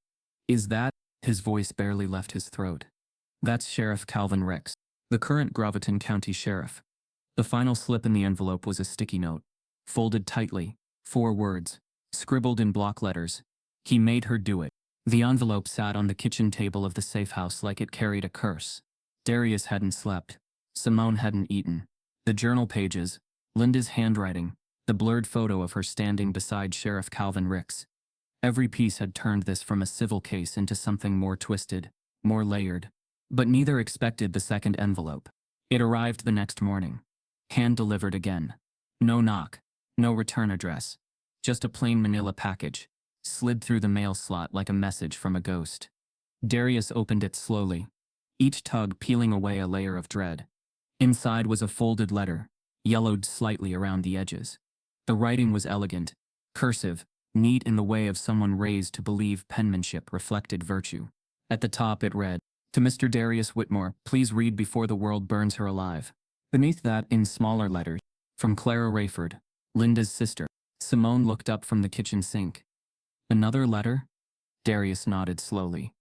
"Is that?" His voice barely left his throat. "That's Sheriff Calvin Ricks, the current Groveton County Sheriff." The final slip in the envelope was a sticky note, folded tightly, 4 words, scribbled in block letters. He made her do it. The envelope sat on the kitchen table of the safe house like it carried a curse. Darius hadn't slept. Simone hadn't eaten. The journal pages, Linda's handwriting, the blurred photo of her standing beside Sheriff Calvin Ricks. Every piece had turned this from a civil case into something more twisted, more layered. But neither expected the second envelope. It arrived the next morning. Hand-delivered again. No knock. No return address. Just a plain manila package, slid through the mail slot like a message from a ghost. Darius opened it slowly, each tug peeling away a layer of dread. Inside was a folded letter, yellowed slightly around the edges. The writing was elegant, cursive, neat in the way of someone raised to believe penmanship reflected virtue. At the top it read, "To Mr. Darius Whitmore, please read before the world burns her alive." Beneath that, in smaller letters, from Clara Rayford, Linda's sister. Simone looked up from the kitchen sink. "Another letter?" Darius nodded slowly.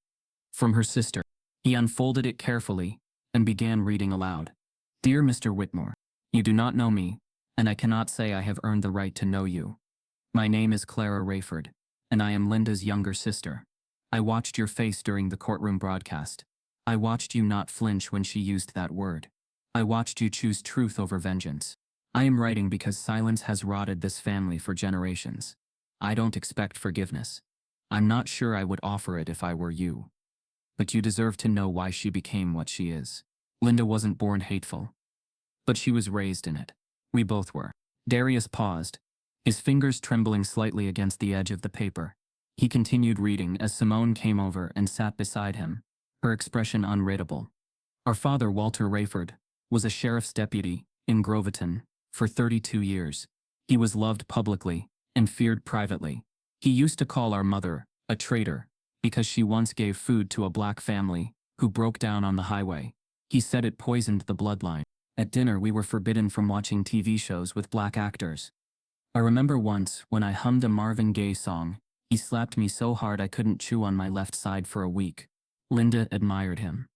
"From her sister." He unfolded it carefully and began reading aloud. "Dear Mr. Whitmore, you do not know me, and I cannot say I have earned the right to know you. My name is Clara Rayford, and I am Linda's younger sister. I watched your face during the courtroom broadcast. I watched you not flinch when she used that word. I watched you choose truth over vengeance. I am writing because silence has rotted this family for generations. I don't expect forgiveness. I'm not sure I would offer it if I were you. But you deserve to know why she became what she is. Linda wasn't born hateful, but she was raised in it. We both were." Darius paused, his fingers trembling slightly against the edge of the paper. He continued reading as Simone came over and sat beside him, her expression unreadable. "Our father, Walter Rayford, was a sheriff's deputy in Groveton for 32 years. He was loved publicly and feared privately. He used to call our mother a traitor because she once gave food to a black family who broke down on the highway. He said it poisoned the bloodline. At dinner, we were forbidden from watching TV shows with black actors. I remember once, when I hummed a Marvin Gaye song, he slapped me so hard I couldn't chew on my left side for a week." Linda admired him.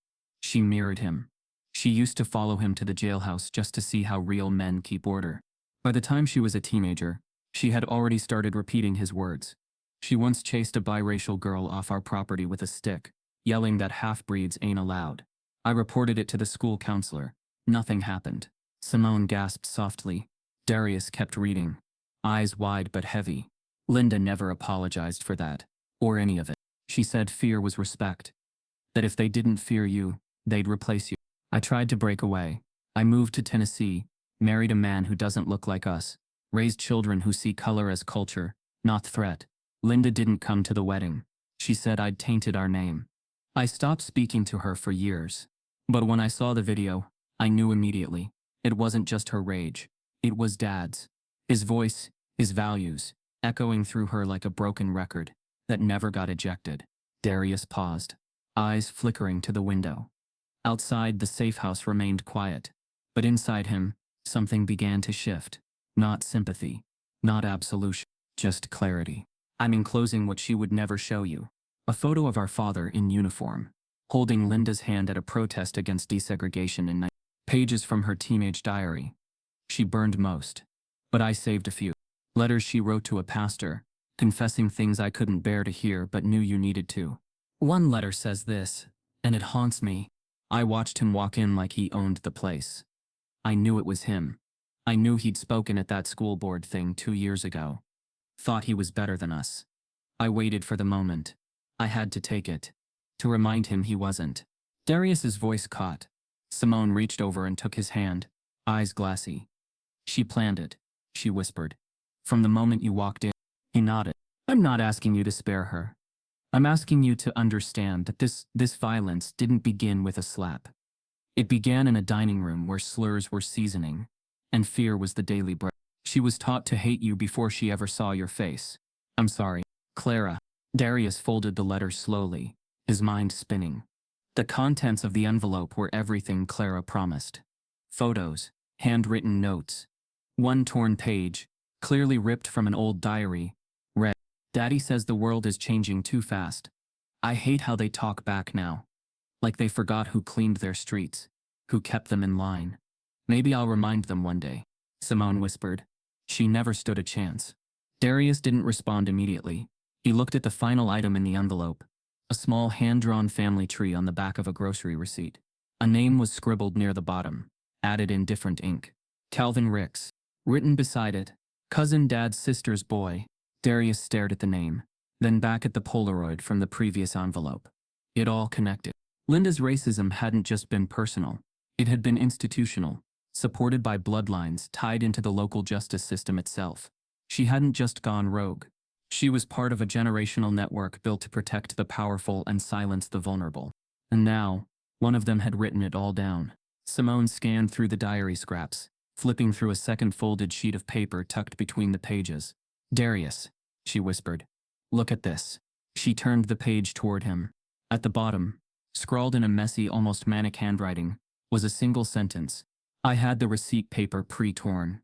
She mirrored him. She used to follow him to the jailhouse just to see how real men keep order. By the time she was a teenager, she had already started repeating his words. She once chased a biracial girl off our property with a stick, yelling that half-breeds ain't allowed. I reported it to the school counselor. Nothing happened. Simone gasped softly. Darius kept reading, eyes wide but heavy. "Linda never apologized for that, or any of it. She said fear was respect. That if they didn't fear you, they'd replace you. I tried to break away. I moved to Tennessee, married a man who doesn't look like us, raised children who see color as culture, not threat. Linda didn't come to the wedding. She said I'd tainted our name. I stopped speaking to her for years. But when I saw the video, I knew immediately. It wasn't just her rage. It was Dad's. His voice, his values, echoing through her like a broken record that never got ejected." Darius paused, eyes flickering to the window. Outside, the safe house remained quiet, but inside him, something began to shift. Not sympathy, not absolution, just clarity. "I'm enclosing what she would never show you. A photo of our father in uniform, holding Linda's hand at a protest against desegregation in pages from her teenage diary. She burned most, but I saved a few. Letters she wrote to a pastor, confessing things I couldn't bear to hear but knew you needed to. One letter says this, and it haunts me. I watched him walk in like he owned the place. I knew it was him. I knew he'd spoken at that school board thing 2 years ago. Thought he was better than us. I waited for the moment. I had to take it. To remind him he wasn't." Darius's voice caught. Simone reached over and took his hand, eyes glassy. "She planned it," she whispered. "From the moment you walked in." He nodded. "I'm not asking you to spare her. I'm asking you to understand that this violence didn't begin with a slap. It began in a dining room where slurs were seasoning, and fear was the daily bread. She was taught to hate you before she ever saw your face. I'm sorry, Clara. Darius folded the letter slowly, his mind spinning. The contents of the envelope were everything Clara promised. Photos, handwritten notes. One torn page, clearly ripped from an old diary, read, "Daddy says the world is changing too fast. I hate how they talk back now. Like they forgot who cleaned their streets, who kept them in line. Maybe I'll remind them one day," Simone whispered. She never stood a chance. Darius didn't respond immediately. He looked at the final item in the envelope, a small hand-drawn family tree on the back of a grocery receipt. A name was scribbled near the bottom, added in different ink. Calvin Ricks. Written beside it, cousin Dad's sister's boy. Darius stared at the name, then back at the Polaroid from the previous envelope. It all connected. Linda's racism hadn't just been personal. It had been institutional, supported by bloodlines tied into the local justice system itself. She hadn't just gone rogue. She was part of a generational network built to protect the powerful and silence the vulnerable. And now, one of them had written it all down. Simone scanned through the diary scraps, flipping through a second folded sheet of paper tucked between the pages. "Darius," she whispered. "Look at this." She turned the page toward him. At the bottom, scrawled in a messy, almost manic handwriting, was a single sentence. "I had the receipt paper pre-torn.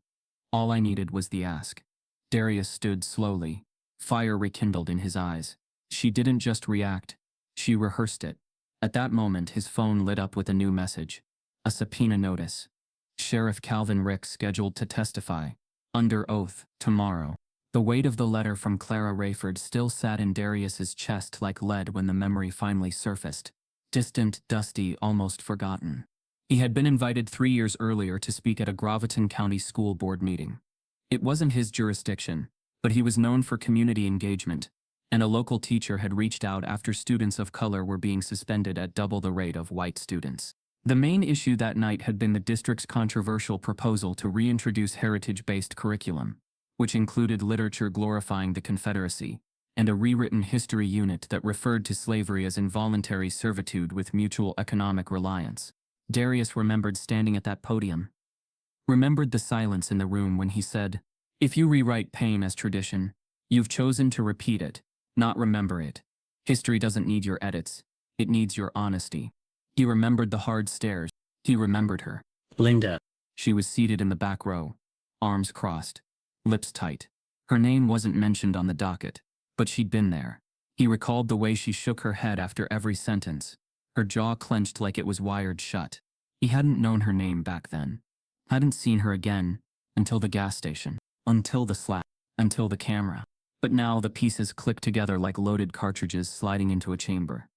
All I needed was the ask." Darius stood slowly, fire rekindled in his eyes. She didn't just react, she rehearsed it. At that moment, his phone lit up with a new message. A subpoena notice. Sheriff Calvin Ricks scheduled to testify, under oath, tomorrow. The weight of the letter from Clara Rayford still sat in Darius's chest like lead when the memory finally surfaced. Distant, dusty, almost forgotten. He had been invited 3 years earlier to speak at a Graviton County School Board meeting. It wasn't his jurisdiction, but he was known for community engagement, and a local teacher had reached out after students of color were being suspended at double the rate of white students. The main issue that night had been the district's controversial proposal to reintroduce heritage-based curriculum, which included literature glorifying the Confederacy, and a rewritten history unit that referred to slavery as involuntary servitude with mutual economic reliance. Darius remembered standing at that podium. Remembered the silence in the room when he said, "If you rewrite pain as tradition, you've chosen to repeat it, not remember it. History doesn't need your edits, it needs your honesty." He remembered the hard stares. He remembered her. Linda. She was seated in the back row, arms crossed, lips tight. Her name wasn't mentioned on the docket, but she'd been there. He recalled the way she shook her head after every sentence, her jaw clenched like it was wired shut. He hadn't known her name back then. Hadn't seen her again, until the gas station, until the slap, until the camera. But now the pieces clicked together like loaded cartridges sliding into a chamber.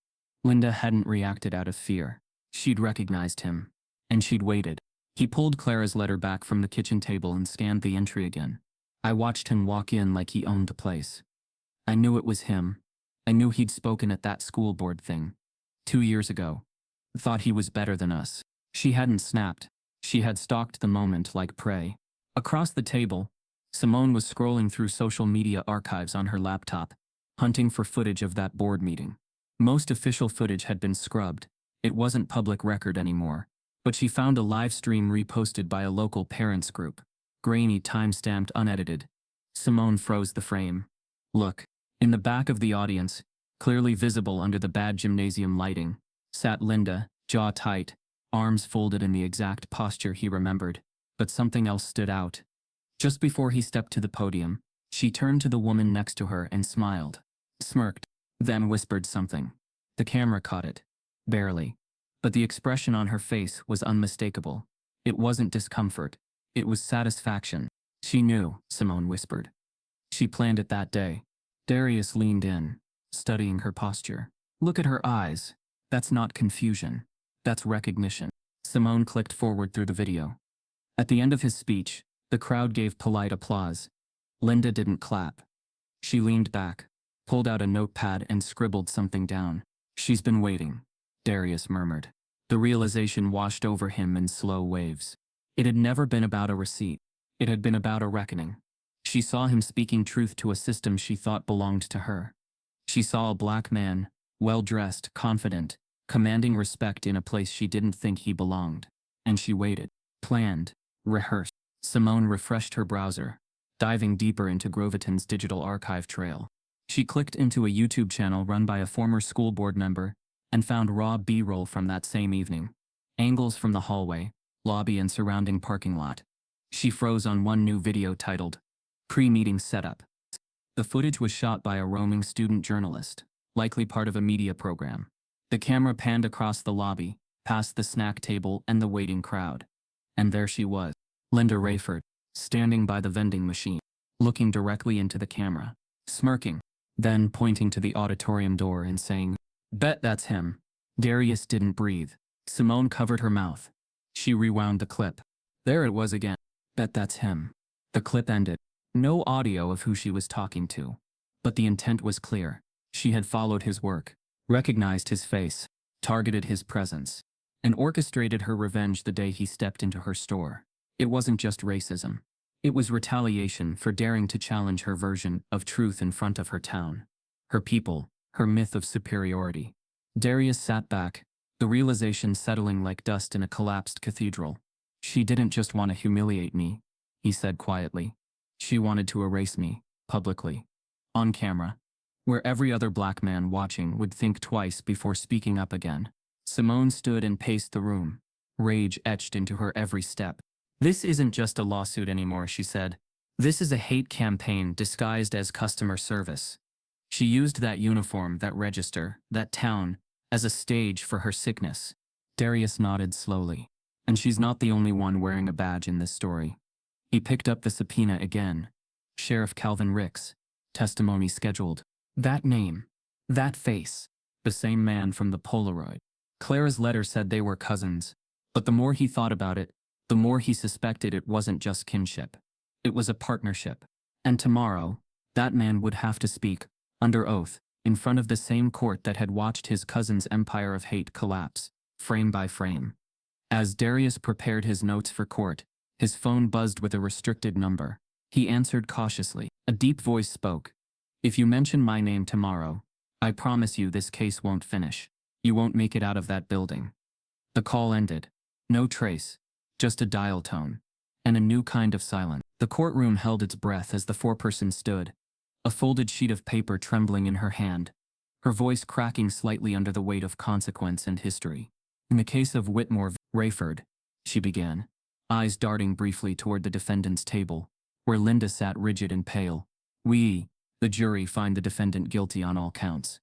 Linda hadn't reacted out of fear. She'd recognized him, and she'd waited. He pulled Clara's letter back from the kitchen table and scanned the entry again. "I watched him walk in like he owned the place. I knew it was him. I knew he'd spoken at that school board thing 2 years ago. Thought he was better than us." She hadn't snapped. She had stalked the moment like prey. Across the table, Simone was scrolling through social media archives on her laptop, hunting for footage of that board meeting. Most official footage had been scrubbed. It wasn't public record anymore. But she found a live stream reposted by a local parents group. Grainy, time-stamped, unedited. Simone froze the frame. Look. In the back of the audience, clearly visible under the bad gymnasium lighting, sat Linda, jaw tight, arms folded in the exact posture he remembered. But something else stood out. Just before he stepped to the podium, she turned to the woman next to her and smiled. Smirked, then whispered something. The camera caught it. Barely. But the expression on her face was unmistakable. It wasn't discomfort. It was satisfaction. "She knew," Simone whispered. "She planned it that day." Darius leaned in, studying her posture. "Look at her eyes. That's not confusion. That's recognition." Simone clicked forward through the video. At the end of his speech, the crowd gave polite applause. Linda didn't clap. She leaned back, pulled out a notepad and scribbled something down. "She's been waiting," Darius murmured. The realization washed over him in slow waves. It had never been about a receipt. It had been about a reckoning. She saw him speaking truth to a system she thought belonged to her. She saw a black man, well-dressed, confident, commanding respect in a place she didn't think he belonged. And she waited, planned, rehearsed. Simone refreshed her browser, diving deeper into Groviton's digital archive trail. She clicked into a YouTube channel run by a former school board member and found raw B-roll from that same evening. Angles from the hallway, lobby and surrounding parking lot. She froze on one new video titled, Pre-Meeting Setup. The footage was shot by a roaming student journalist, likely part of a media program. The camera panned across the lobby, past the snack table and the waiting crowd. And there she was, Linda Rayford, standing by the vending machine, looking directly into the camera, smirking, then pointing to the auditorium door and saying, "Bet that's him." Darius didn't breathe. Simone covered her mouth. She rewound the clip. There it was again. "Bet that's him." The clip ended. No audio of who she was talking to. But the intent was clear. She had followed his work, recognized his face, targeted his presence, and orchestrated her revenge the day he stepped into her store. It wasn't just racism. It was retaliation for daring to challenge her version of truth in front of her town, her people, her myth of superiority. Darius sat back, the realization settling like dust in a collapsed cathedral. "She didn't just want to humiliate me," he said quietly. "She wanted to erase me, publicly, on camera, where every other black man watching would think twice before speaking up again." Simone stood and paced the room, rage etched into her every step. "This isn't just a lawsuit anymore," she said. "This is a hate campaign disguised as customer service." She used that uniform, that register, that town, as a stage for her sickness. Darius nodded slowly. "And she's not the only one wearing a badge in this story." He picked up the subpoena again. Sheriff Calvin Ricks. Testimony scheduled. That name. That face. The same man from the Polaroid. Clara's letter said they were cousins. But the more he thought about it, the more he suspected it wasn't just kinship. It was a partnership. And tomorrow, that man would have to speak, under oath, in front of the same court that had watched his cousin's empire of hate collapse, frame by frame. As Darius prepared his notes for court, his phone buzzed with a restricted number. He answered cautiously. A deep voice spoke. "If you mention my name tomorrow, I promise you this case won't finish. You won't make it out of that building." The call ended. No trace. Just a dial tone. And a new kind of silence. The courtroom held its breath as the foreperson stood, a folded sheet of paper trembling in her hand, her voice cracking slightly under the weight of consequence and history. "In the case of Whitmore Rayford," she began, eyes darting briefly toward the defendant's table, where Linda sat rigid and pale. "We, the jury, find the defendant guilty on all counts."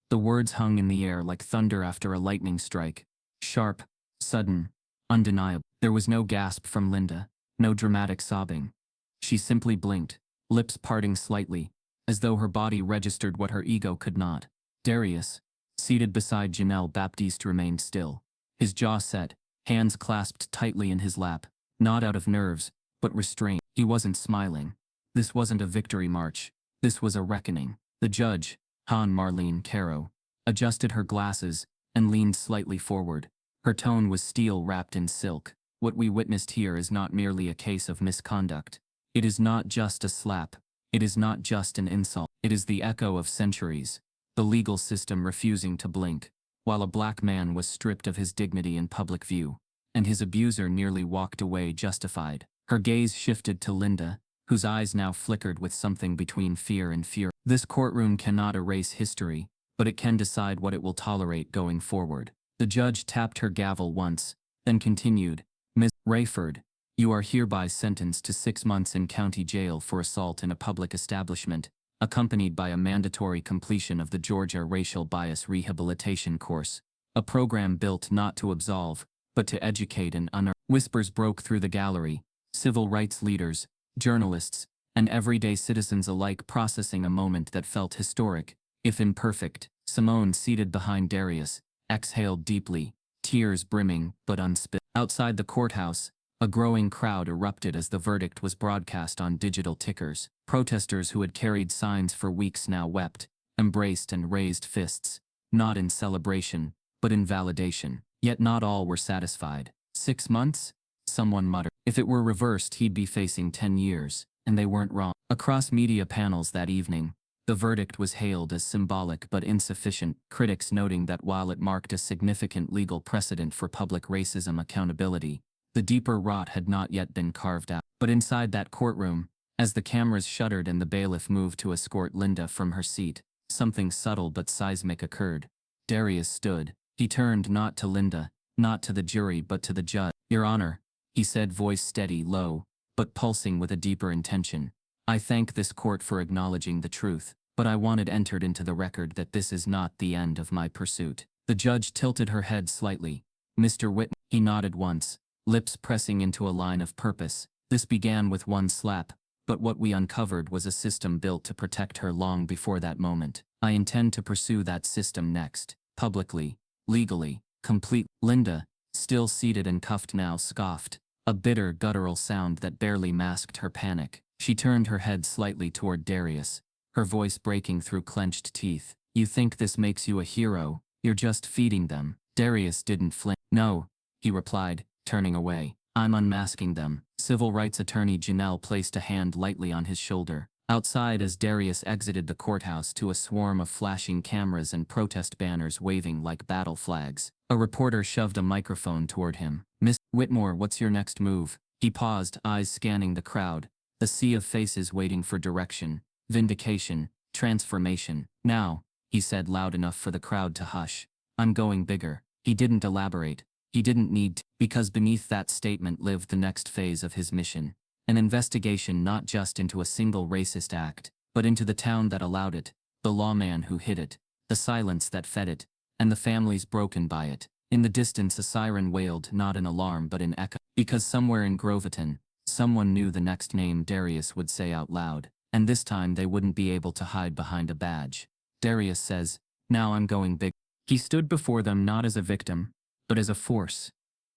The words hung in the air like thunder after a lightning strike. Sharp, sudden, undeniable. There was no gasp from Linda, no dramatic sobbing. She simply blinked, lips parting slightly, as though her body registered what her ego could not. Darius, seated beside Janelle Baptiste, remained still, his jaw set, hands clasped tightly in his lap, not out of nerves, but restraint. He wasn't smiling. This wasn't a victory march. This was a reckoning. The judge, Han Marlene Caro, adjusted her glasses and leaned slightly forward. Her tone was steel wrapped in silk. "What we witnessed here is not merely a case of misconduct. It is not just a slap. It is not just an insult. It is the echo of centuries, the legal system refusing to blink, while a black man was stripped of his dignity in public view, and his abuser nearly walked away justified." Her gaze shifted to Linda, whose eyes now flickered with something between fear and fury. "This courtroom cannot erase history, but it can decide what it will tolerate going forward." The judge tapped her gavel once, then continued, "Ms. Rayford, you are hereby sentenced to 6 months in county jail for assault in a public establishment, accompanied by a mandatory completion of the Georgia Racial Bias Rehabilitation Course, a program built not to absolve, but to educate and unearth." Whispers broke through the gallery, civil rights leaders, journalists, and everyday citizens alike processing a moment that felt historic, if imperfect. Simone, seated behind Darius, exhaled deeply, tears brimming but unspilled. Outside the courthouse, a growing crowd erupted as the verdict was broadcast on digital tickers. Protesters who had carried signs for weeks now wept, embraced and raised fists, not in celebration, but in validation. Yet not all were satisfied. 6 months? Someone muttered. If it were reversed, he'd be facing 10 years, and they weren't wrong. Across media panels that evening, The verdict was hailed as symbolic but insufficient, critics noting that while it marked a significant legal precedent for public racism accountability, the deeper rot had not yet been carved out. But inside that courtroom, as the cameras shuttered and the bailiff moved to escort Linda from her seat, something subtle but seismic occurred. Darius stood. He turned not to Linda, not to the jury but to the judge. "Your Honor," he said, voice steady, low, but pulsing with a deeper intention. "I thank this court for acknowledging the truth, but I want it entered into the record that this is not the end of my pursuit." The judge tilted her head slightly. "Mr. Whitman," he nodded once, lips pressing into a line of purpose. "This began with one slap, but what we uncovered was a system built to protect her long before that moment. I intend to pursue that system next, publicly, legally, complete." Linda, still seated and cuffed now, scoffed, a bitter guttural sound that barely masked her panic. She turned her head slightly toward Darius, her voice breaking through clenched teeth. "You think this makes you a hero? You're just feeding them." Darius didn't flinch. "No," he replied, turning away. "I'm unmasking them." Civil rights attorney Janelle placed a hand lightly on his shoulder. Outside, as Darius exited the courthouse to a swarm of flashing cameras and protest banners waving like battle flags, a reporter shoved a microphone toward him. "Miss Whitmore, what's your next move?" He paused, eyes scanning the crowd, the sea of faces waiting for direction, vindication, transformation. "Now," he said loud enough for the crowd to hush, "I'm going bigger." He didn't elaborate. He didn't need to, because beneath that statement lived the next phase of his mission. An investigation not just into a single racist act, but into the town that allowed it, the lawman who hid it, the silence that fed it, and the families broken by it. In the distance a siren wailed, not in alarm but in echo, because somewhere in Groveton, someone knew the next name Darius would say out loud, and this time they wouldn't be able to hide behind a badge. Darius says, "Now I'm going big." He stood before them not as a victim, but as a force.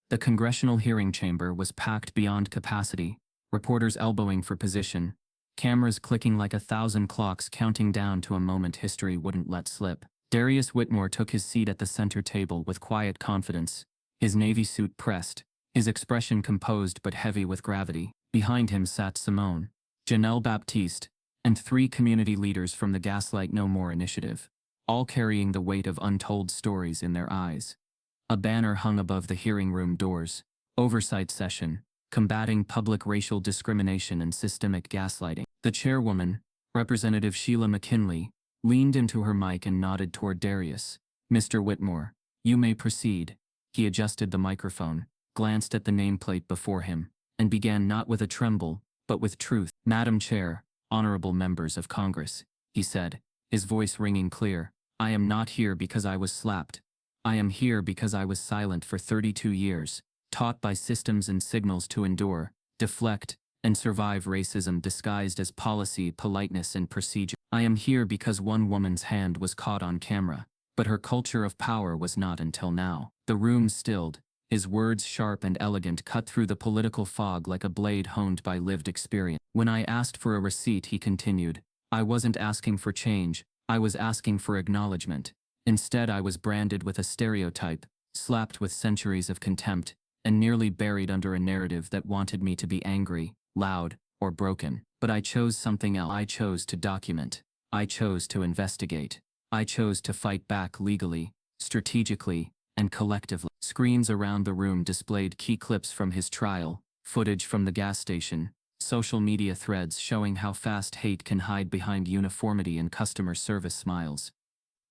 The congressional hearing chamber was packed beyond capacity, reporters elbowing for position, cameras clicking like 1,000 clocks counting down to a moment history wouldn't let slip. Darius Whitmore took his seat at the center table with quiet confidence, his navy suit pressed, his expression composed but heavy with gravity. Behind him sat Simone, Janelle Baptiste, and 3 community leaders from the Gaslight No More initiative, all carrying the weight of untold stories in their eyes. A banner hung above the hearing room doors, "Oversight Session, Combating Public Racial Discrimination and Systemic Gaslighting." The chairwoman, Representative Sheila McKinley, leaned into her mic and nodded toward Darius. "Mr. Whitmore, you may proceed." He adjusted the microphone, glanced at the nameplate before him, and began not with a tremble, but with truth. "Madam Chair, honorable members of Congress," he said, his voice ringing clear, "I am not here because I was slapped. I am here because I was silent for 32 years, taught by systems and signals to endure, deflect, and survive racism disguised as policy, politeness, and procedure. I am here because one woman's hand was caught on camera, but her culture of power was not until now." The room stilled, his words sharp and elegant cut through the political fog like a blade honed by lived experience. "When I asked for a receipt," he continued, "I wasn't asking for change, I was asking for acknowledgement. Instead I was branded with a stereotype, slapped with centuries of contempt, and nearly buried under a narrative that wanted me to be angry, loud, or broken. But I chose something else. I chose to document. I chose to investigate. I chose to fight back legally, strategically, and collectively." Screens around the room displayed key clips from his trial, footage from the gas station, social media threads showing how fast hate can hide behind uniformity and customer service smiles.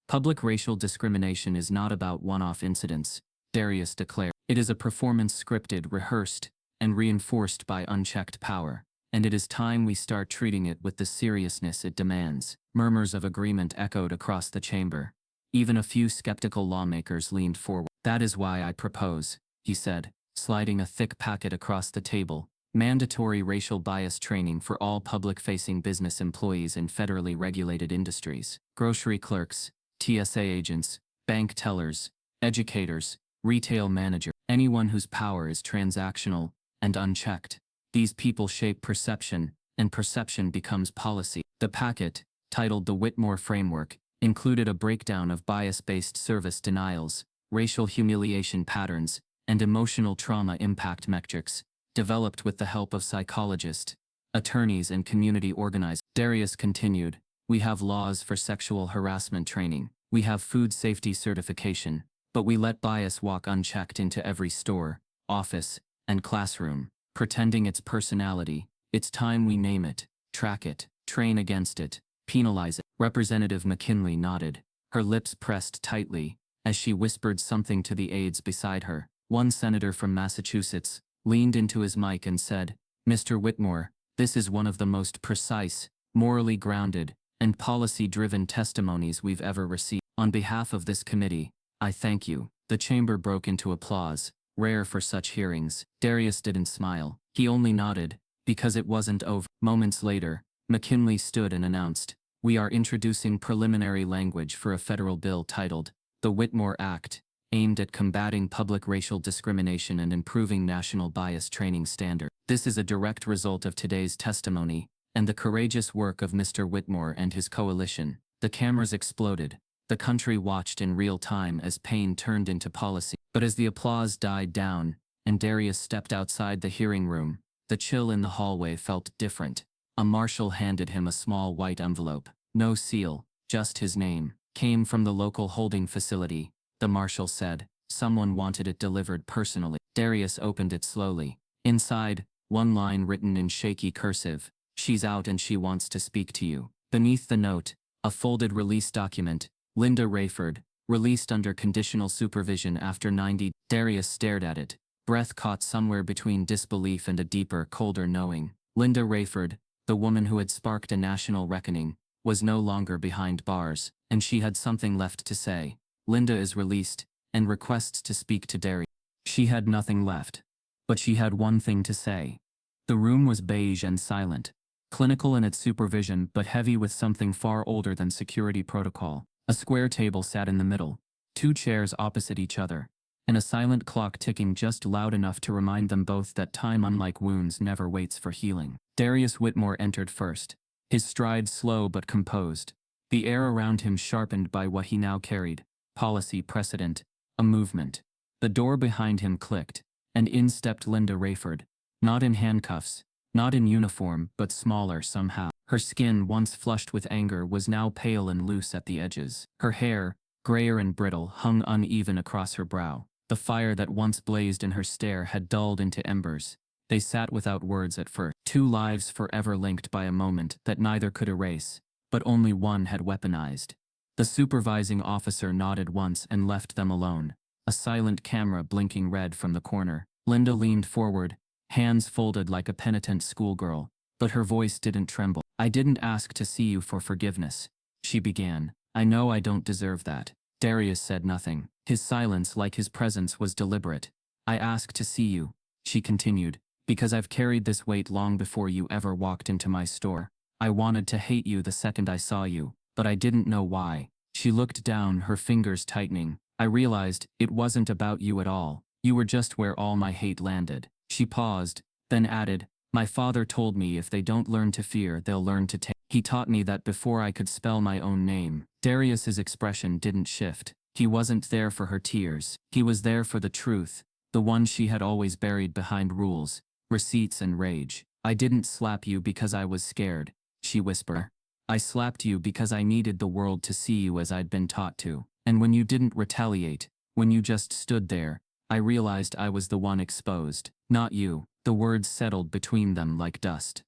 "Public racial discrimination is not about one-off incidents," Darius declared. "It is a performance scripted, rehearsed, and reinforced by unchecked power, and it is time we start treating it with the seriousness it demands." Murmurs of agreement echoed across the chamber. Even a few skeptical lawmakers leaned forward. "That is why I propose," he said, sliding a thick packet across the table, "mandatory racial bias training for all public-facing business employees in federally regulated industries, grocery clerks, TSA agents, bank tellers, educators, retail managers, anyone whose power is transactional and unchecked. These people shape perception, and perception becomes policy." The packet, titled The Whitmore Framework, included a breakdown of bias-based service denials, racial humiliation patterns, and emotional trauma impact metrics, developed with the help of psychologists, attorneys, and community organizers. Darius continued, We have laws for sexual harassment training. We have food safety certification. But we let bias walk unchecked into every store, office, and classroom, pretending it's personality. It's time we name it, track it, train against it, penalize it. Representative McKinley nodded, her lips pressed tightly, as she whispered something to the aides beside her. One senator from Massachusetts leaned into his mic and said, "Mr. Whitmore, this is one of the most precise, morally grounded, and policy-driven testimonies we've ever received. On behalf of this committee, I thank you." The chamber broke into applause, rare for such hearings. Darius didn't smile. He only nodded, because it wasn't over. Moments later, McKinley stood and announced, "We are introducing preliminary language for a federal bill titled, the Whitmore Act, aimed at combating public racial discrimination and improving national bias training standards. This is a direct result of today's testimony, and the courageous work of Mr. Whitmore and his coalition." The cameras exploded. The country watched in real time as pain turned into policy. But as the applause died down, and Darius stepped outside the hearing room, the chill in the hallway felt different. A marshal handed him a small white envelope. No seal, just his name. "Came from the local holding facility," the marshal said. "Someone wanted it delivered personally." Darius opened it slowly. Inside, one line written in shaky cursive, "She's out and she wants to speak to you." Beneath the note, a folded release document, "Linda Rayford, released under conditional supervision after 90. Darius stared at it, breath caught somewhere between disbelief and a deeper, colder knowing. Linda Rayford, the woman who had sparked a national reckoning, was no longer behind bars, and she had something left to say. "Linda is released, and requests to speak to Darius." She had nothing left. But she had one thing to say. The room was beige and silent, clinical in its supervision but heavy with something far older than security protocol. A square table sat in the middle, 2 chairs opposite each other, and a silent clock ticking just loud enough to remind them both that time, unlike wounds, never waits for healing. Darius Whitmore entered first, his stride slow but composed, the air around him sharpened by what he now carried, policy precedent, a movement. The door behind him clicked, and in stepped Linda Rayford, not in handcuffs, not in uniform, but smaller somehow. Her skin, once flushed with anger, was now pale and loose at the edges. Her hair, grayer and brittle, hung uneven across her brow. The fire that once blazed in her stare had dulled into embers. They sat without words at first. 2 lives forever linked by a moment that neither could erase, but only one had weaponized. The supervising officer nodded once and left them alone, a silent camera blinking red from the corner. Linda leaned forward, hands folded like a penitent schoolgirl, but her voice didn't tremble. "I didn't ask to see you for forgiveness," she began. "I know I don't deserve that." Darius said nothing. His silence, like his presence, was deliberate. "I asked to see you," she continued, "because I've carried this weight long before you ever walked into my store. I wanted to hate you the second I saw you, but I didn't know why." She looked down, her fingers tightening. "I realized it wasn't about you at all. You were just where all my hate landed." She paused, then added, "My father told me if they don't learn to fear, they'll learn to take. He taught me that before I could spell my own name." Darius's expression didn't shift. He wasn't there for her tears. He was there for the truth, the one she had always buried behind rules, receipts and rage. "I didn't slap you because I was scared," she whispered. "I slapped you because I needed the world to see you as I'd been taught to. And when you didn't retaliate, when you just stood there, I realized I was the one exposed, not you." The words settled between them like dust.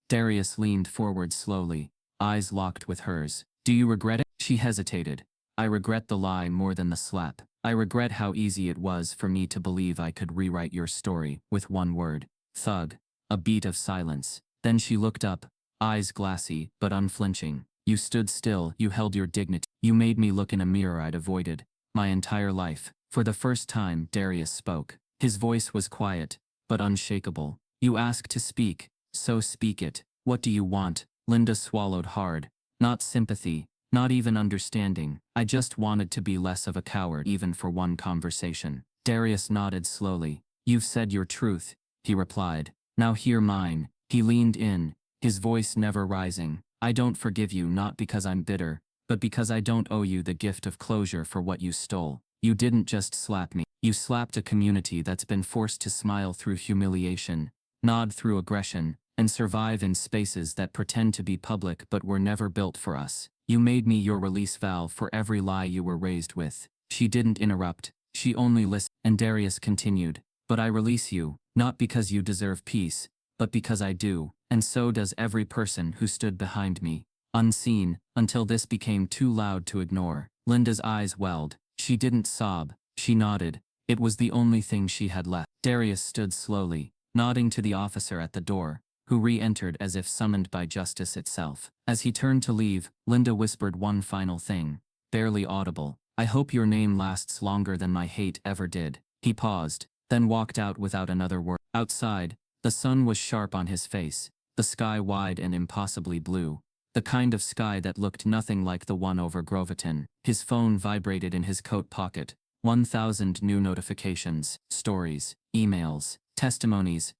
Darius leaned forward slowly, eyes locked with hers. "Do you regret it?" She hesitated. "I regret the lie more than the slap. I regret how easy it was for me to believe I could rewrite your story with one word." Thud. A beat of silence. Then she looked up, eyes glassy but unflinching. "You stood still, you held your dignity. You made me look in a mirror I'd avoided my entire life." For the first time, Darius spoke. His voice was quiet, but unshakable. "You ask to speak, so speak it. What do you want?" Linda swallowed hard. "Not sympathy, not even understanding. I just wanted to be less of a coward, even for one conversation." Darius nodded slowly. "You've said your truth," he replied. "Now hear mine." He leaned in, his voice never rising. "I don't forgive you, not because I'm bitter, but because I don't owe you the gift of closure for what you stole. You didn't just slap me. You slapped a community that's been forced to smile through humiliation, nod through aggression, and survive in spaces that pretend to be public but were never built for us. You made me your release valve for every lie you were raised with. She didn't interrupt, she only listened, and Darius continued, but I release you, not because you deserve peace, but because I do, and so does every person who stood behind me, unseen, until this became too loud to ignore. Linda's eyes welled. She didn't sob, she nodded. It was the only thing she had left. Darius stood slowly, nodding to the officer at the door, who re-entered as if summoned by justice itself. As he turned to leave, Linda whispered one final thing, barely audible. I hope your name lasts longer than my hate ever did. He paused, then walked out without another word. Outside, the sun was sharp on his face, the sky wide and impossibly blue, the kind of sky that looked nothing like the one over Groveton. His phone vibrated in his coat pocket. 1,000 new notifications, stories, emails, testimonies.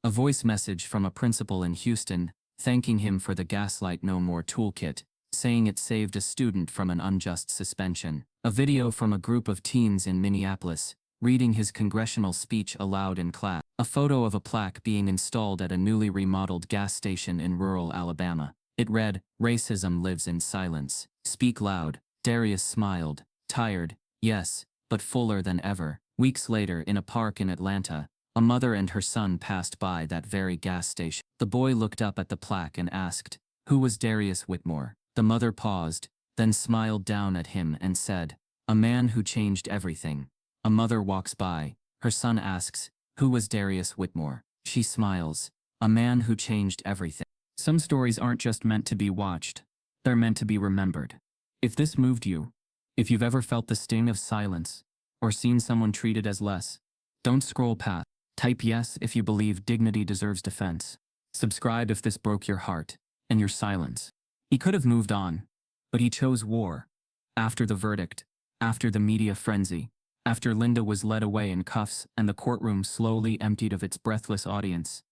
A voice message from a principal in Houston, thanking him for the Gaslight No More toolkit, saying it saved a student from an unjust suspension. A video from a group of teens in Minneapolis, reading his congressional speech aloud in class. A photo of a plaque being installed at a newly remodeled gas station in rural Alabama. It read, "Racism lives in silence. Speak loud." Darius smiled, tired, yes, but fuller than ever. Weeks later, in a park in Atlanta, a mother and her son passed by that very gas station. The boy looked up at the plaque and asked, "Who was Darius Whitmore?" The mother paused, then smiled down at him and said, "A man who changed everything." A mother walks by. Her son asks, "Who was Darius Whitmore?" She smiles, "A man who changed everything." Some stories aren't just meant to be watched, they're meant to be remembered. If this moved you, if you've ever felt the sting of silence, or seen someone treated as less, don't scroll past. Type yes if you believe dignity deserves defense. Subscribe if this broke your heart, and your silence. He could have moved on, but he chose war. After the verdict, after the media frenzy, after Linda was led away in cuffs and the courtroom slowly emptied of its breathless audience,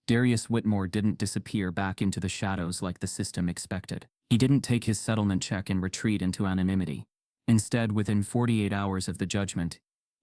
Darius Whitmore didn't disappear back into the shadows like the system expected. He didn't take his settlement check and retreat into anonymity. Instead, within 48 hours of the judgment,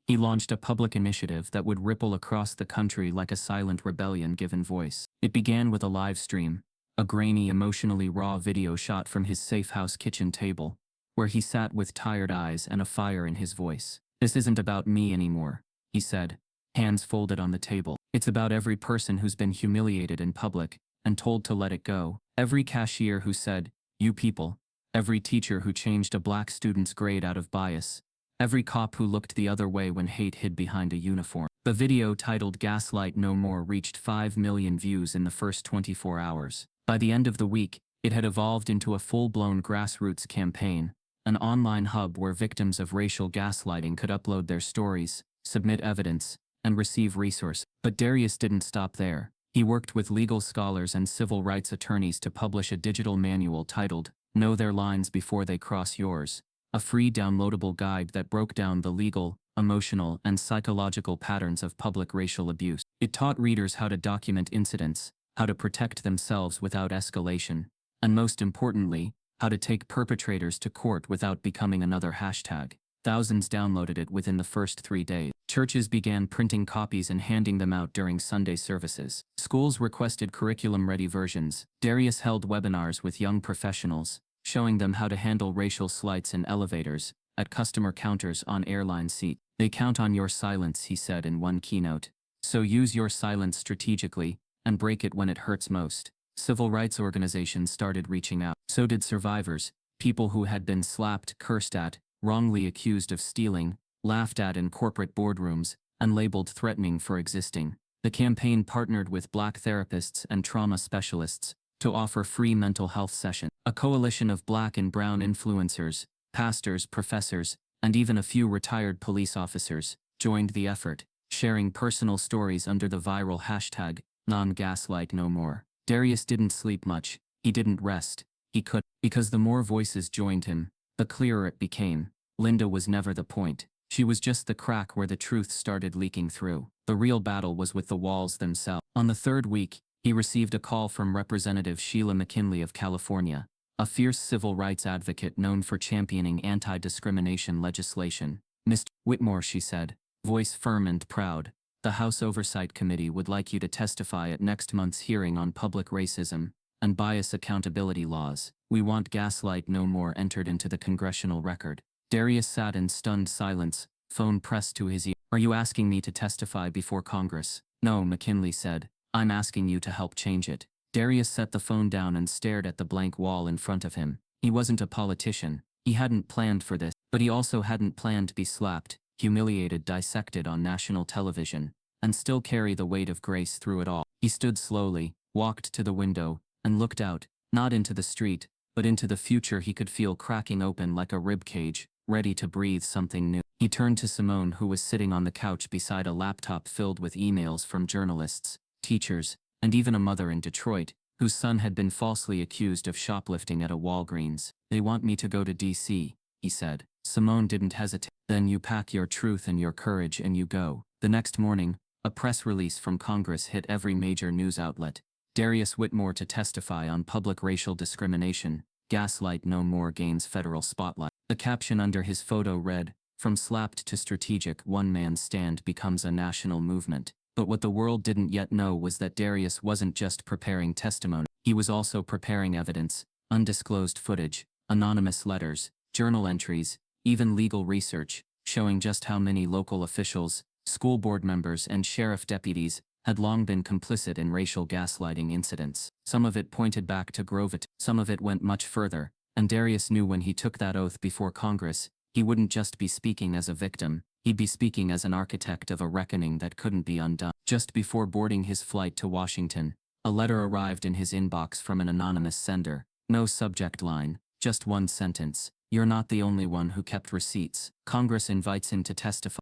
he launched a public initiative that would ripple across the country like a silent rebellion given voice. It began with a live stream, a grainy, emotionally raw video shot from his safe house kitchen table, where he sat with tired eyes and a fire in his voice. "This isn't about me anymore," he said, hands folded on the table. "It's about every person who's been humiliated in public and told to let it go. Every cashier who said, 'You people,' every teacher who changed a black student's grade out of bias, every cop who looked the other way when hate hid behind a uniform." The video, titled Gaslight No More, reached 5 million views in the first 24 hours. By the end of the week, it had evolved into a full-blown grassroots campaign, an online hub where victims of racial gaslighting could upload their stories, submit evidence, and receive resources. But Darius didn't stop there. He worked with legal scholars and civil rights attorneys to publish a digital manual titled Know Their Lines Before They Cross Yours, a free downloadable guide that broke down the legal, emotional, and psychological patterns of public racial abuse. It taught readers how to document incidents, how to protect themselves without escalation, and most importantly, how to take perpetrators to court without becoming another hashtag. Thousands downloaded it within the first 3 days. Churches began printing copies and handing them out during Sunday services. Schools requested curriculum-ready versions. Darius held webinars with young professionals, showing them how to handle racial slights in elevators, at customer counters, on airline seats. "They count on your silence," he said in one keynote. "So use your silence strategically, and break it when it hurts most." Civil rights organizations started reaching out. So did survivors, people who had been slapped, cursed at, wrongly accused of stealing, laughed at in corporate boardrooms, and labeled threatening for existing. The campaign partnered with Black therapists and trauma specialists to offer free mental health sessions. A coalition of Black and brown influencers, pastors, professors, and even a few retired police officers joined the effort, sharing personal stories under the viral hashtag #Non-Gaslight No More. Darius didn't sleep much. He didn't rest. He could, because the more voices joined him, the clearer it became. Linda was never the point. She was just the crack where the truth started leaking through. The real battle was with the walls themselves. On the third week, he received a call from Representative Sheila McKinley of California, a fierce civil rights advocate known for championing anti-discrimination legislation. "Mr. Whitmore," she said, voice firm and proud, The House Oversight Committee would like you to testify at next month's hearing on public racism and bias accountability laws. We want gaslight no more entered into the congressional record. Darius sat in stunned silence, phone pressed to his ear. Are you asking me to testify before Congress? No, McKinley said. I'm asking you to help change it. Darius set the phone down and stared at the blank wall in front of him. He wasn't a politician. He hadn't planned for this, but he also hadn't planned to be slapped, humiliated, dissected on national television, and still carry the weight of grace through it all. He stood slowly, walked to the window, and looked out, not into the street, but into the future he could feel cracking open like a rib cage, ready to breathe something new. He turned to Simone, who was sitting on the couch beside a laptop filled with emails from journalists, teachers, and even a mother in Detroit, whose son had been falsely accused of shoplifting at a Walgreens. They want me to go to D.C., he said. Simone didn't hesitate. Then you pack your truth and your courage and you go. The next morning, a press release from Congress hit every major news outlet. Darius Whitmore to testify on public racial discrimination. Gaslight no more gains federal spotlight. The caption under his photo read, "From slapped to strategic, one man's stand becomes a national movement." But what the world didn't yet know was that Darius wasn't just preparing testimony. He was also preparing evidence, undisclosed footage, anonymous letters, journal entries, even legal research, showing just how many local officials, school board members, and sheriff deputies had long been complicit in racial gaslighting incidents. Some of it pointed back to Grovit, some of it went much further, and Darius knew when he took that oath before Congress, he wouldn't just be speaking as a victim, he'd be speaking as an architect of a reckoning that couldn't be undone. Just before boarding his flight to Washington, a letter arrived in his inbox from an anonymous sender. No subject line, just one sentence. You're not the only one who kept receipts. Congress invites him to testify.